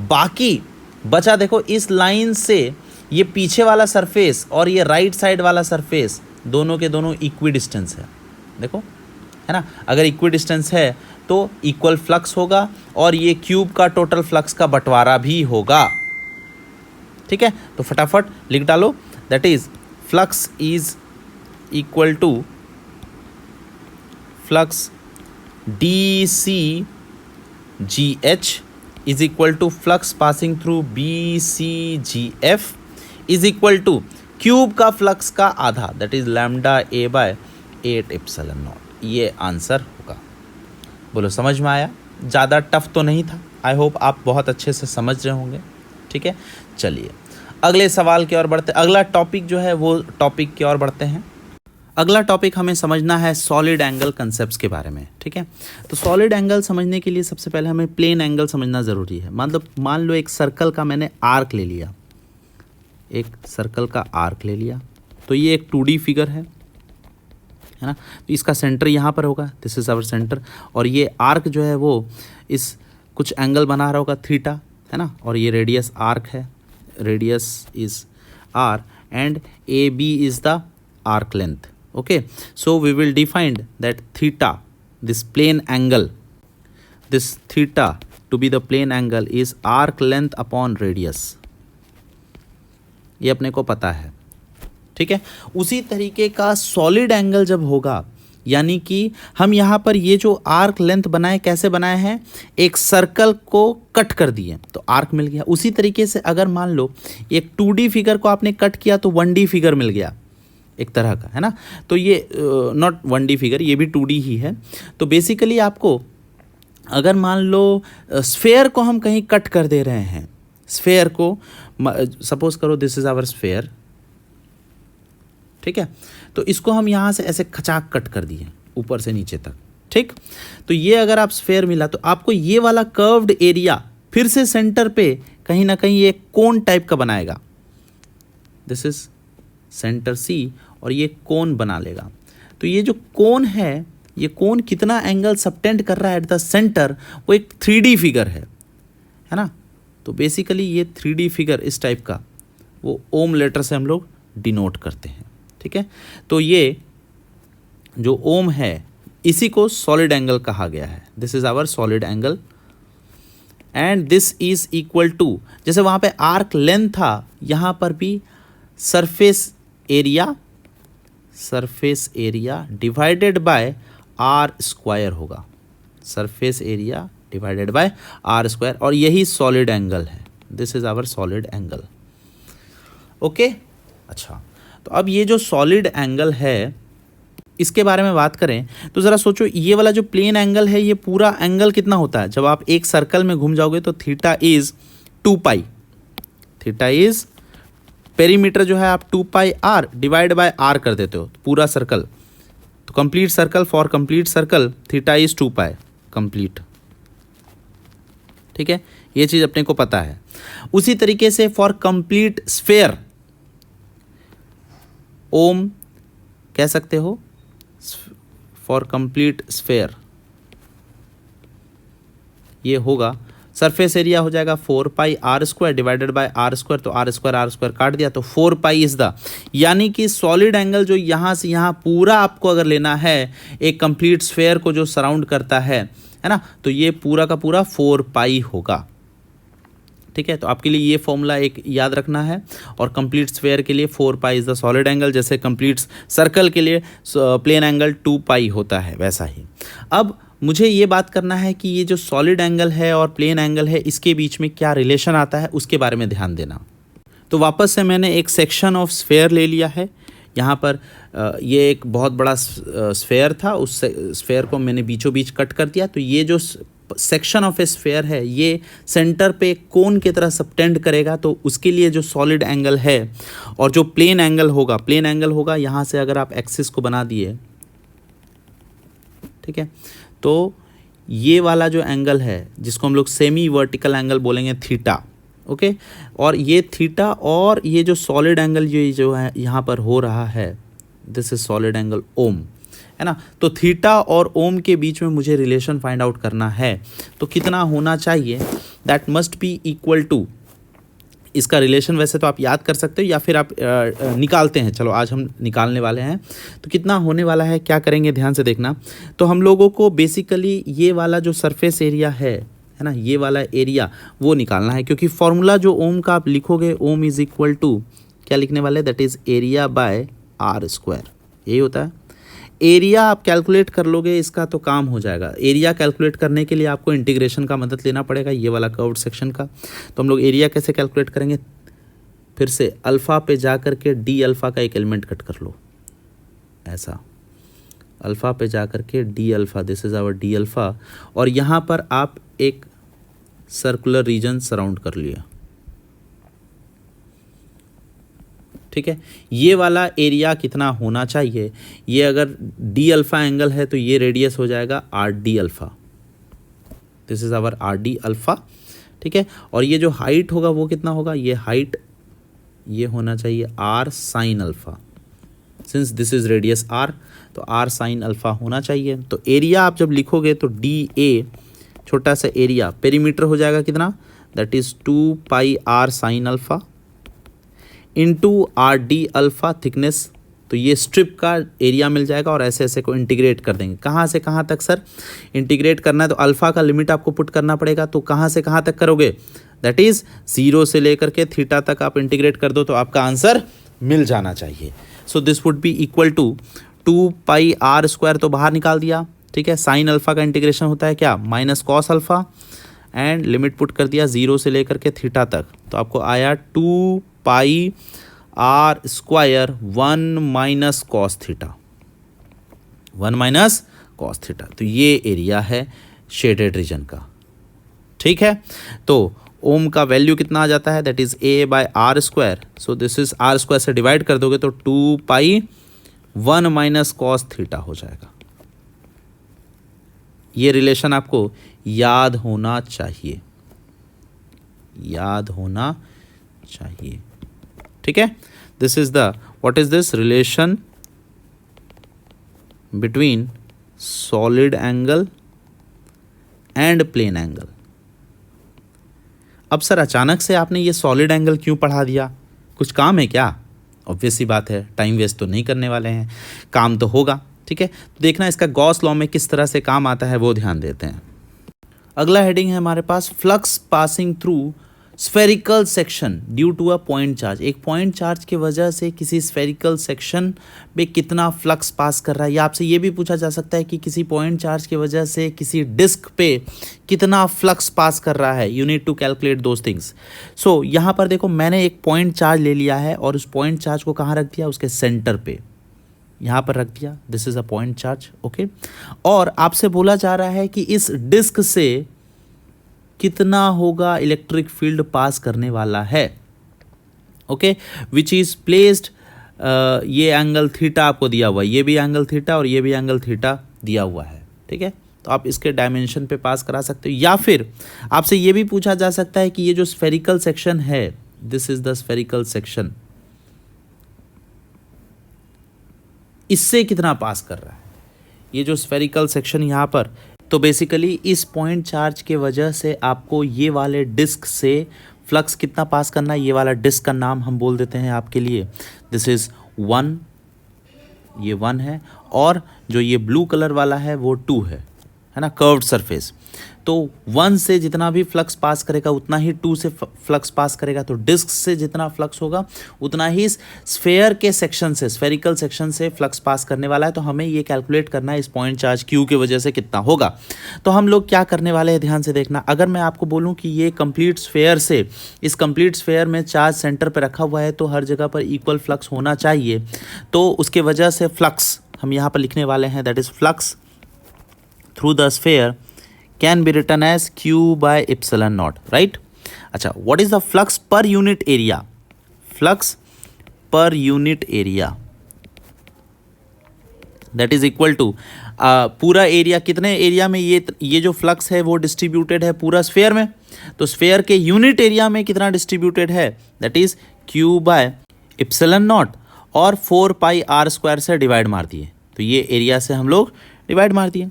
बाकी बचा देखो, इस लाइन से ये पीछे वाला सरफेस और ये राइट साइड वाला सरफेस दोनों के दोनों इक्वी डिस्टेंस है, देखो, है ना। अगर इक्वी डिस्टेंस है तो इक्वल फ्लक्स होगा और ये क्यूब का टोटल फ्लक्स का बंटवारा भी होगा, ठीक है। तो फटाफट लिख डालो, that is flux is equal to flux DCGH is equal to flux passing through BCGF is equal to cube का फ्लक्स का आधा, that is lambda A/8 epsilon naught. ये आंसर होगा। बोलो समझ में आया? ज़्यादा टफ तो नहीं था। आई होप आप बहुत अच्छे से समझ रहे होंगे, ठीक है। चलिए अगले सवाल की ओर बढ़ते, अगला टॉपिक जो है वो टॉपिक की ओर बढ़ते हैं। अगला टॉपिक हमें समझना है सॉलिड एंगल कंसेप्ट्स के बारे में, ठीक है। तो सॉलिड एंगल समझने के लिए सबसे पहले हमें प्लेन एंगल समझना ज़रूरी है। मतलब मान लो एक सर्कल का मैंने आर्क ले लिया, एक सर्कल का आर्क ले लिया, तो ये एक 2D फिगर है ना। तो इसका सेंटर यहाँ पर होगा, दिस इज़ आवर सेंटर, और ये आर्क जो है वो इस कुछ एंगल बना रहा होगा थीटा, है ना। और ये रेडियस आर्क है, radius is R and AB is the arc length. Okay, so we will define that theta, this plane angle, this theta to be the plane angle is arc length upon radius. ये अपने को पता है, ठीक है। उसी तरीके का सॉलिड एंगल जब होगा, यानी कि हम यहाँ पर ये जो आर्क लेंथ बनाए, कैसे बनाए हैं, एक सर्कल को कट कर दिए तो आर्क मिल गया। उसी तरीके से अगर मान लो एक 2D फिगर को आपने कट किया तो 1D फिगर मिल गया एक तरह का, है ना। तो ये नॉट 1D फिगर, ये भी 2D ही है। तो बेसिकली आपको अगर मान लो स्फेयर को हम कहीं कट कर दे रहे हैं, स्फेयर को सपोज करो दिस इज़ आवर स्फेयर, ठीक है। तो इसको हम यहाँ से ऐसे खचाक कट कर दिए ऊपर से नीचे तक, ठीक। तो ये अगर आप स्फेयर मिला तो आपको ये वाला कर्व्ड एरिया फिर से सेंटर पे कहीं ना कहीं ये कोन टाइप का बनाएगा, दिस इज सेंटर C, और ये कोन बना लेगा। तो ये जो कोन है, ये कोन कितना एंगल सबटेंड कर रहा है एट द सेंटर, वो एक 3D फिगर है ना। तो बेसिकली ये 3D फिगर इस टाइप का वो ओम लेटर से हम लोग डिनोट करते हैं। ठीक है, तो ये जो ओम है इसी को सॉलिड एंगल कहा गया है। This is our solid angle and this is equal to, जैसे वहाँ पे आर्क लेंथ था, यहाँ पर भी surface area divided by are square होगा। Surface area divided by are square, और यही सॉलिड एंगल है। This is our solid angle. Okay, अच्छा, तो अब ये जो सॉलिड एंगल है इसके बारे में बात करें तो ज़रा सोचो, ये वाला जो प्लेन एंगल है ये पूरा एंगल कितना होता है? जब आप एक सर्कल में घूम जाओगे तो theta is 2 pi, theta is perimeter जो है आप 2 pi are divide by are कर देते हो पूरा सर्कल। तो complete circle, for complete circle theta is 2 pi complete. ठीक है, ये चीज़ अपने को पता है। उसी तरीके से फॉर कंप्लीट स्फेयर ओम कह सकते हो, फॉर कंप्लीट स्फेयर ये होगा, सरफेस एरिया हो जाएगा 4 pi are square divided by are square, तो आर स्क्वायर काट दिया तो 4 पाई इज द, यानी कि सॉलिड एंगल जो यहाँ से यहाँ पूरा आपको अगर लेना है एक कंप्लीट स्फेयर को जो सराउंड करता है ना, तो ये पूरा का पूरा 4 पाई होगा। ठीक है, तो आपके लिए ये फॉर्मूला एक याद रखना है, और कंप्लीट स्फेयर के लिए 4 pi is the solid angle, जैसे कंप्लीट सर्कल के लिए प्लेन एंगल 2 पाई होता है वैसा ही। अब मुझे ये बात करना है कि ये जो सॉलिड एंगल है और प्लेन एंगल है इसके बीच में क्या रिलेशन आता है उसके बारे में ध्यान देना। तो वापस से मैंने एक सेक्शन ऑफ स्फेयर ले लिया है। यहाँ पर ये एक बहुत बड़ा स्फेयर था, उस स्फेयर को मैंने बीचों बीच कट कर दिया। तो ये जो सेक्शन ऑफ ए स्फेयर है ये सेंटर पे कोन की तरह सबटेंड करेगा, तो उसके लिए जो सॉलिड एंगल है और जो प्लेन एंगल होगा यहाँ से अगर आप एक्सिस को बना दिए, ठीक है, तो ये वाला जो एंगल है जिसको हम लोग सेमी वर्टिकल एंगल बोलेंगे थीटा। ओके, और ये थीटा और ये जो सॉलिड एंगल ये जो है यहाँ पर हो रहा है, दिस इज सॉलिड एंगल ओम, है ना। तो थीटा और ओम के बीच में मुझे रिलेशन फाइंड आउट करना है, तो कितना होना चाहिए? That must be equal to, इसका रिलेशन वैसे तो आप याद कर सकते हो या फिर आप निकालते हैं, चलो आज हम निकालने वाले हैं। तो कितना होने वाला है, क्या करेंगे ध्यान से देखना। तो हम लोगों को बेसिकली ये वाला जो सरफेस एरिया है ना, ये वाला एरिया वो निकालना है, क्योंकि फॉर्मूला जो ओम का आप लिखोगे, ओम इज इक्वल टू क्या लिखने वाले, that is area by are square, यही होता है। एरिया आप कैलकुलेट कर लोगे इसका तो काम हो जाएगा। एरिया कैलकुलेट करने के लिए आपको इंटीग्रेशन का मदद लेना पड़ेगा, ये वाला कर्व्ड सेक्शन का। तो हम लोग एरिया कैसे कैलकुलेट करेंगे, फिर से अल्फ़ा पे जा कर के डी अल्फ़ा का एक एलिमेंट कट कर लो, ऐसा अल्फ़ा पे जा कर के D alpha, this is our D alpha, और यहाँ पर आप एक सर्कुलर रीजन सराउंड कर लिया। ठीक है, ये वाला एरिया कितना होना चाहिए, ये अगर डी अल्फ़ा एंगल है तो ये रेडियस हो जाएगा R D alpha, this is our R D alpha. ठीक है, और ये जो हाइट होगा वो कितना होगा, ये हाइट ये होना चाहिए R sine alpha, since this is radius R, तो आर साइन अल्फ़ा होना चाहिए। तो एरिया आप जब लिखोगे तो डी ए छोटा सा एरिया, पेरीमीटर हो जाएगा कितना, that is 2 pi R sine alpha into R D alpha thickness, तो ये स्ट्रिप का एरिया मिल जाएगा। और ऐसे ऐसे को इंटीग्रेट कर देंगे, कहाँ से कहाँ तक सर इंटीग्रेट करना है, तो अल्फ़ा का लिमिट आपको पुट करना पड़ेगा, तो कहाँ से कहाँ तक करोगे, दैट इज़ 0 से लेकर के थीटा तक आप इंटीग्रेट कर दो तो आपका आंसर मिल जाना चाहिए। So this would be equal to 2 pi are square, तो बाहर निकाल दिया। ठीक है, साइन अल्फ़ा का इंटीग्रेशन होता है क्या, minus cos alpha, and limit put कर दिया 0 से लेकर के थीटा तक, तो आपको आया 2 pi are square 1 minus cos theta, 1 minus cos theta. तो ये एरिया है शेडेड रीजन का। ठीक है, तो ओम का वैल्यू कितना आ जाता है, that is a by are square, so this is r square से डिवाइड कर दोगे तो 2 पाई 1 माइनस कॉस थीटा हो जाएगा। ये रिलेशन आपको याद होना चाहिए, याद होना चाहिए। ठीक है, this is the, what is this relation between solid angle and plane angle. अब सर अचानक से आपने ये सॉलिड एंगल क्यों पढ़ा दिया, कुछ काम है क्या? ऑब्वियस सी बात है, टाइम वेस्ट तो नहीं करने वाले हैं, काम तो होगा। ठीक है, तो देखना इसका गॉस लॉ में किस तरह से काम आता है वो ध्यान देते हैं। अगला हेडिंग है हमारे पास flux passing through spherical section due to a point charge. एक पॉइंट चार्ज की वजह से किसी स्फेरिकल सेक्शन में कितना फ्लक्स पास कर रहा है, या आपसे ये भी पूछा जा सकता है कि किसी पॉइंट चार्ज की वजह से किसी डिस्क पे कितना फ्लक्स पास कर रहा है। You need to calculate those things. So यहाँ पर देखो, मैंने एक पॉइंट चार्ज ले लिया है और उस पॉइंट चार्ज को कहाँ रख दिया? उसके सेंटर पे, यहाँ पर रख दिया। This is a point charge, okay. और आपसे बोला जा रहा है कि इस डिस्क से कितना होगा इलेक्ट्रिक फील्ड पास करने वाला है, ओके, विच इज प्लेस्ड, ये एंगल थीटा आपको दिया हुआ है, ये भी एंगल थीटा और ये भी एंगल थीटा दिया हुआ है। ठीक है, तो आप इसके डायमेंशन पे पास करा सकते हो, या फिर आपसे ये भी पूछा जा सकता है कि ये जो स्फेरिकल सेक्शन है, this is the spherical section, इससे कितना पास कर रहा है। ये जो स्फेरिकल सेक्शन यहाँ पर, तो बेसिकली इस पॉइंट चार्ज के वजह से आपको ये वाले डिस्क से फ्लक्स कितना पास करना है। ये वाला डिस्क का नाम हम बोल देते हैं आपके लिए, दिस इज 1, ये 1 है, और जो ये ब्लू कलर वाला है वो 2 है ना, कर्व्ड सरफेस। तो 1 से जितना भी फ्लक्स पास करेगा उतना ही 2 से फ्लक्स पास करेगा। तो डिस्क से जितना फ्लक्स होगा उतना ही स्फेयर के सेक्शन से, स्फेरिकल सेक्शन से फ्लक्स पास करने वाला है। तो हमें ये कैलकुलेट करना है इस पॉइंट चार्ज क्यू की वजह से कितना होगा। तो हम लोग क्या करने वाले हैं, ध्यान से देखना। अगर मैं आपको बोलूँ कि ये कंप्लीट स्फेयर से, इस कंप्लीट स्फेयर में चार्ज सेंटर पर रखा हुआ है, तो हर जगह पर इक्वल फ्लक्स होना चाहिए। तो उसके वजह से फ्लक्स हम यहाँ पर लिखने वाले हैं, that is flux through the sphere can be written as q by epsilon naught, right? अच्छा, what is the flux per unit area? Flux per unit area that is equal to पूरा एरिया, कितने एरिया में ये जो फ्लक्स है वो डिस्ट्रीब्यूटेड है पूरा स्फेयर में, तो स्फेयर के यूनिट एरिया में कितना डिस्ट्रीब्यूटेड है, that is q bye epsilon naught, और 4 पाई r स्क्वायर से डिवाइड मार दिए, तो ये एरिया से हम लोग डिवाइड मार दिए,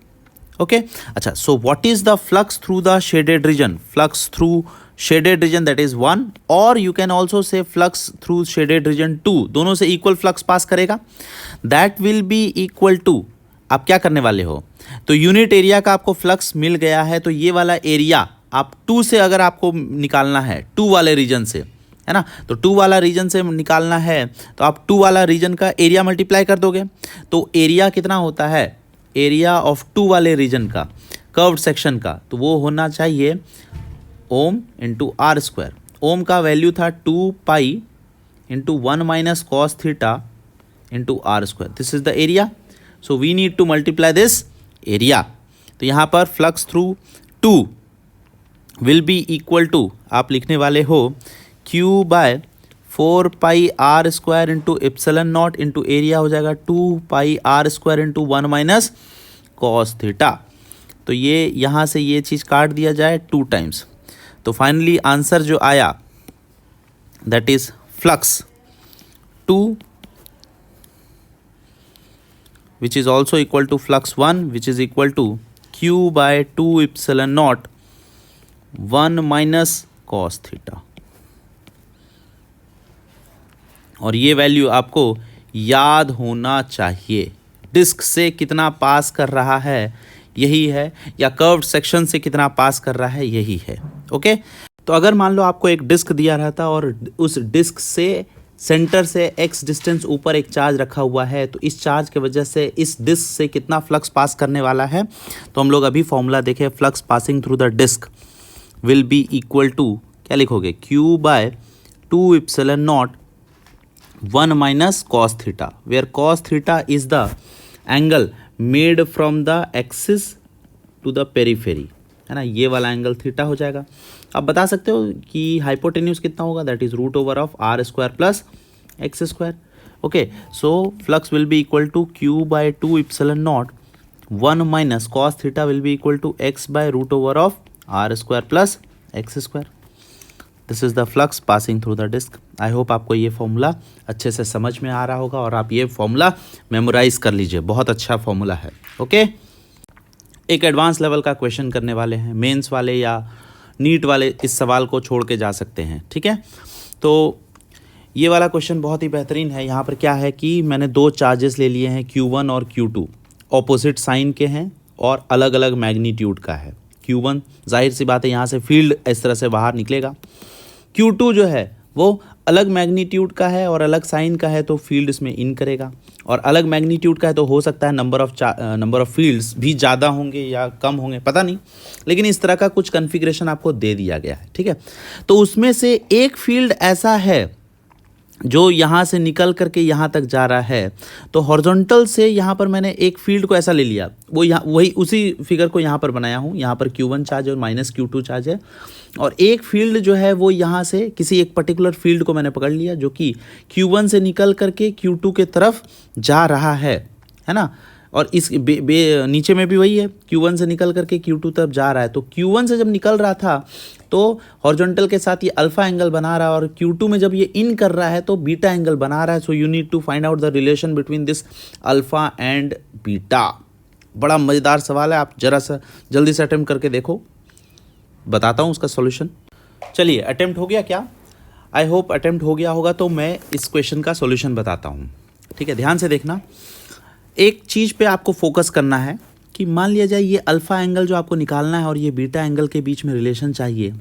ओके। अच्छा, so what is the flux through the shaded region? Flux through shaded region that is 1, और you can also say flux through shaded region 2, दोनों से इक्वल फ्लक्स पास करेगा। That will be equal to, आप क्या करने वाले हो, तो यूनिट एरिया का आपको फ्लक्स मिल गया है, तो ये वाला एरिया आप 2 से अगर आपको निकालना है, 2 वाले रीजन से, है ना, तो 2 वाला रीजन से निकालना है, तो आप 2 वाला रीजन का एरिया मल्टीप्लाई कर दोगे, तो एरिया कितना होता है, एरिया ऑफ 2 वाले रीजन का, कर्व्ड सेक्शन का, तो वो होना चाहिए ओम इंटू आर स्क्वायर। ओम का वैल्यू था 2 pi into 1 minus cos theta into R square, this is the area. So we need to multiply this area. तो यहाँ पर flux through 2 will be equal to, आप लिखने वाले हो Q by 4 pi are square into epsilon naught into area हो जाएगा 2 pi are square into 1 minus cos theta. तो ये यहाँ से ये चीज़ काट दिया जाए 2 टाइम्स, तो फाइनली आंसर जो आया that is flux 2 which is also equal to flux 1 which is equal to Q by 2 epsilon naught 1 minus cos theta. और ये वैल्यू आपको याद होना चाहिए, डिस्क से कितना पास कर रहा है यही है, या कर्व्ड सेक्शन से कितना पास कर रहा है यही है, ओके। तो अगर मान लो आपको एक डिस्क दिया रहता और उस डिस्क से सेंटर से x डिस्टेंस ऊपर एक चार्ज रखा हुआ है, तो इस चार्ज की वजह से इस डिस्क से कितना फ्लक्स पास करने वाला है, तो हम लोग अभी फॉर्मूला देखें, flux passing through the disc will be equal to, क्या लिखोगे, Q by 2 epsilon naught 1 minus cos theta, where cos theta is the angle made from the axis to the periphery, है ना, ये वाला एंगल थीटा हो जाएगा। आप बता सकते हो कि हाइपोटेन्यूज कितना होगा, that is root over of r square plus x square, okay. So flux will be equal to Q by 2 epsilon naught 1 minus cos theta will be equal to x by root over of r square plus x square. This is the flux passing through the disc. I hope आपको ये फॉर्मूला अच्छे से समझ में आ रहा होगा और आप ये फॉर्मूला मेमोराइज कर लीजिए, बहुत अच्छा फॉर्मूला है, ओके। एक एडवांस लेवल का क्वेश्चन करने वाले हैं, मेंस वाले या नीट वाले इस सवाल को छोड़ के जा सकते हैं, ठीक है। तो ये वाला क्वेश्चन बहुत ही बेहतरीन है। यहाँ पर क्या है कि मैंने दो चार्जेस ले लिए हैं, Q1 और Q2, ऑपोजिट साइन के हैं और अलग अलग मैग्नीट्यूड का है। Q1 जाहिर सी बात है यहाँ से फील्ड इस तरह से बाहर निकलेगा। Q2 जो है वो अलग मैग्नीट्यूड का है और अलग साइन का है, तो फील्ड इसमें इन करेगा। और अलग मैग्नीट्यूड का है तो हो सकता है नंबर ऑफ फील्ड्स भी ज़्यादा होंगे या कम होंगे, पता नहीं, लेकिन इस तरह का कुछ कॉन्फ़िगरेशन आपको दे दिया गया है, ठीक है। तो उसमें से एक फील्ड ऐसा है जो यहाँ से निकल करके यहाँ तक जा रहा है, तो हॉरिजॉन्टल से यहाँ पर मैंने एक फील्ड को ऐसा ले लिया, वो यहाँ वही उसी फिगर को यहाँ पर बनाया हूँ। यहाँ पर Q1 चार्ज और माइनस Q2 चार्ज है, और एक फील्ड जो है वो यहाँ से किसी एक पर्टिकुलर फील्ड को मैंने पकड़ लिया जो कि Q1 से निकल करके Q2 के तरफ जा रहा है ना। और इस नीचे में भी वही है, Q1 से निकल करके Q2 तरफ जा रहा है। तो Q1 से जब निकल रहा था तो हॉरिजॉन्टल के साथ ये अल्फा एंगल बना रहा है, और Q2 में जब ये इन कर रहा है तो बीटा एंगल बना रहा है। So you need to find out the relation between this alpha and beta. बड़ा मज़ेदार सवाल है, आप जरा सा जल्दी से अटेम्प्ट करके देखो, बताता हूँ उसका सॉल्यूशन। चलिए, अटेम्प्ट हो गया क्या? आई होप अटेम्प्ट हो गया होगा। तो मैं इस क्वेश्चन का सॉल्यूशन बताता हूँ, ठीक है। ध्यान से देखना, एक चीज़ पे आपको फोकस करना है कि मान लिया जाए ये अल्फ़ा एंगल जो आपको निकालना है और ये बीटा एंगल के बीच में रिलेशन चाहिए।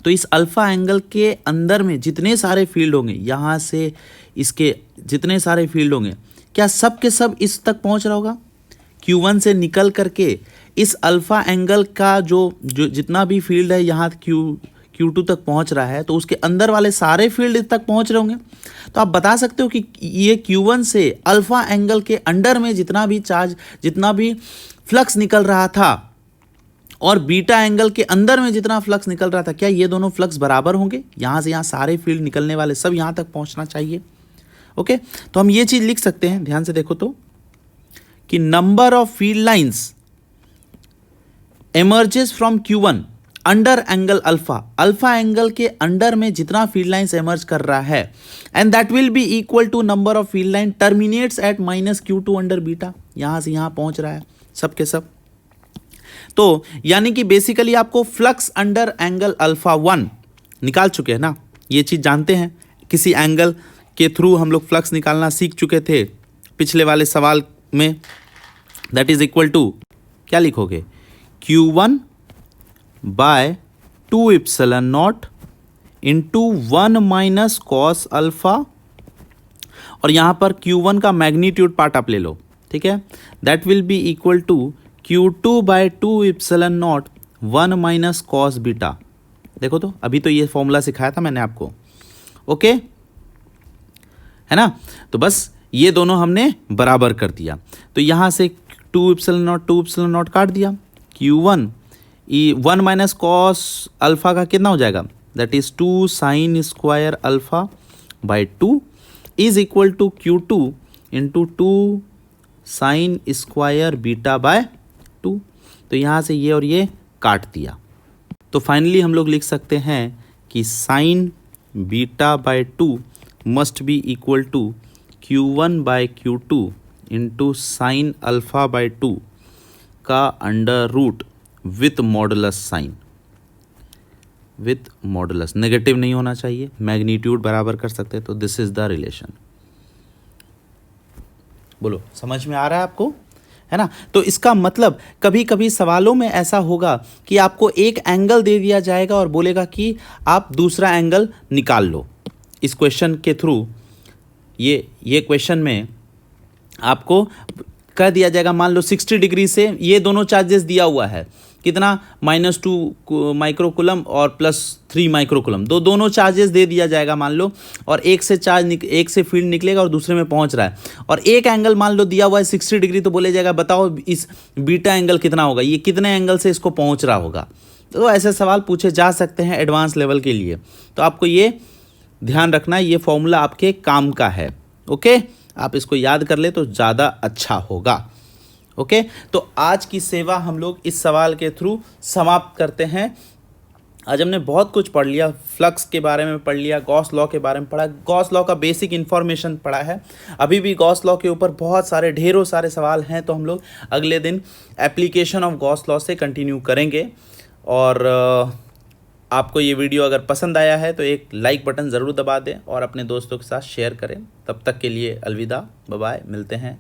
तो इस अल्फ़ा एंगल के अंदर में जितने सारे फील्ड होंगे, यहाँ से इसके जितने सारे फील्ड होंगे, क्या सब के सब इस तक पहुँच रहा होगा? Q1 से निकल करके इस अल्फ़ा एंगल का जो जितना भी फील्ड है यहाँ Q2 तक पहुँच रहा है, तो उसके अंदर वाले सारे फील्ड तक पहुँच रहे होंगे। तो आप बता सकते हो कि ये Q1 से अल्फ़ा एंगल के अंडर में जितना भी चार्ज, जितना भी फ्लक्स निकल रहा था, और बीटा एंगल के अंदर में जितना फ्लक्स निकल रहा था, क्या ये दोनों फ्लक्स बराबर होंगे? यहाँ से यहाँ सारे फील्ड निकलने वाले सब यहाँ तक पहुँचना चाहिए। ओके, तो हम ये चीज़ लिख सकते हैं, ध्यान से देखो तो, कि number of field lines emerges from Q1 under angle alpha, alpha angle के अंडर में जितना फील्ड लाइन्स एमर्ज कर रहा है, and that will be equal to number of field line terminates at minus Q2 under beta. यहां से यहां पहुंच रहा है सब के सब। तो यानी कि बेसिकली आपको फ्लक्स अंडर एंगल अल्फा 1 निकाल चुके हैं ना, ये चीज जानते हैं। किसी एंगल के थ्रू हम लोग फ्लक्स निकालना सीख चुके थे पिछले वाले सवाल में। दैट इज इक्वल टू, क्या लिखोगे, Q1 by 2 epsilon naught into 1 minus cos alpha, और यहाँ पर Q1 का मैग्नीट्यूड पार्ट आप ले लो, ठीक है। That will be equal to Q2 by 2 epsilon naught 1 minus cos beta. देखो तो, अभी तो ये फॉर्मूला सिखाया था मैंने आपको, ओके, है ना। तो बस ये दोनों हमने बराबर कर दिया। तो यहाँ से 2 एप्सिलॉन नॉट काट दिया। Q1 1 माइनस कॉस अल्फा का कितना हो जाएगा, that is 2 sine square alpha by 2 is equal to Q2 into 2 sine square beta by 2। तो यहाँ से ये और ये काट दिया। तो फाइनली हम लोग लिख सकते हैं कि sine beta by 2 must be equal to Q1 by Q2 into sine alpha by 2 का under root with modulus sine, with modulus, negative नहीं होना चाहिए, मैग्नीट्यूड बराबर कर सकते हैं। तो दिस इज द रिलेशन। बोलो, समझ में आ रहा है आपको, है ना। तो इसका मतलब कभी कभी सवालों में ऐसा होगा कि आपको एक एंगल दे दिया जाएगा और बोलेगा कि आप दूसरा एंगल निकाल लो। इस क्वेश्चन के थ्रू ये क्वेश्चन में आपको कह दिया जाएगा, मान लो 60 डिग्री से ये दोनों चार्जेस दिया हुआ है, कितना, -2 माइक्रोकुलम और +3 माइक्रोकुलम, दोनों चार्जेस दे दिया जाएगा मान लो, और एक से फील्ड निकलेगा और दूसरे में पहुंच रहा है, और एक एंगल मान लो दिया हुआ है 60 डिग्री। तो बोले जाएगा बताओ इस बीटा एंगल कितना होगा, ये कितने एंगल से इसको पहुंच रहा होगा। तो ऐसे सवाल पूछे जा सकते हैं एडवांस लेवल के लिए। तो आपको ये ध्यान रखना, ये फॉर्मूला आपके काम का है, ओके। आप इसको याद कर ले तो ज़्यादा अच्छा होगा, ओके। तो आज की सेवा हम लोग इस सवाल के थ्रू समाप्त करते हैं। आज हमने बहुत कुछ पढ़ लिया, फ्लक्स के बारे में पढ़ लिया, गॉस लॉ के बारे में पढ़ा, गॉस लॉ का बेसिक इन्फॉर्मेशन पढ़ा है। अभी भी गॉस लॉ के ऊपर बहुत सारे ढेरों सारे सवाल हैं, तो हम लोग अगले दिन एप्लीकेशन ऑफ गॉस लॉ से कंटिन्यू करेंगे। और आपको ये वीडियो अगर पसंद आया है तो एक लाइक बटन ज़रूर दबा दें और अपने दोस्तों के साथ शेयर करें। तब तक के लिए अलविदा, बाय बाय, मिलते हैं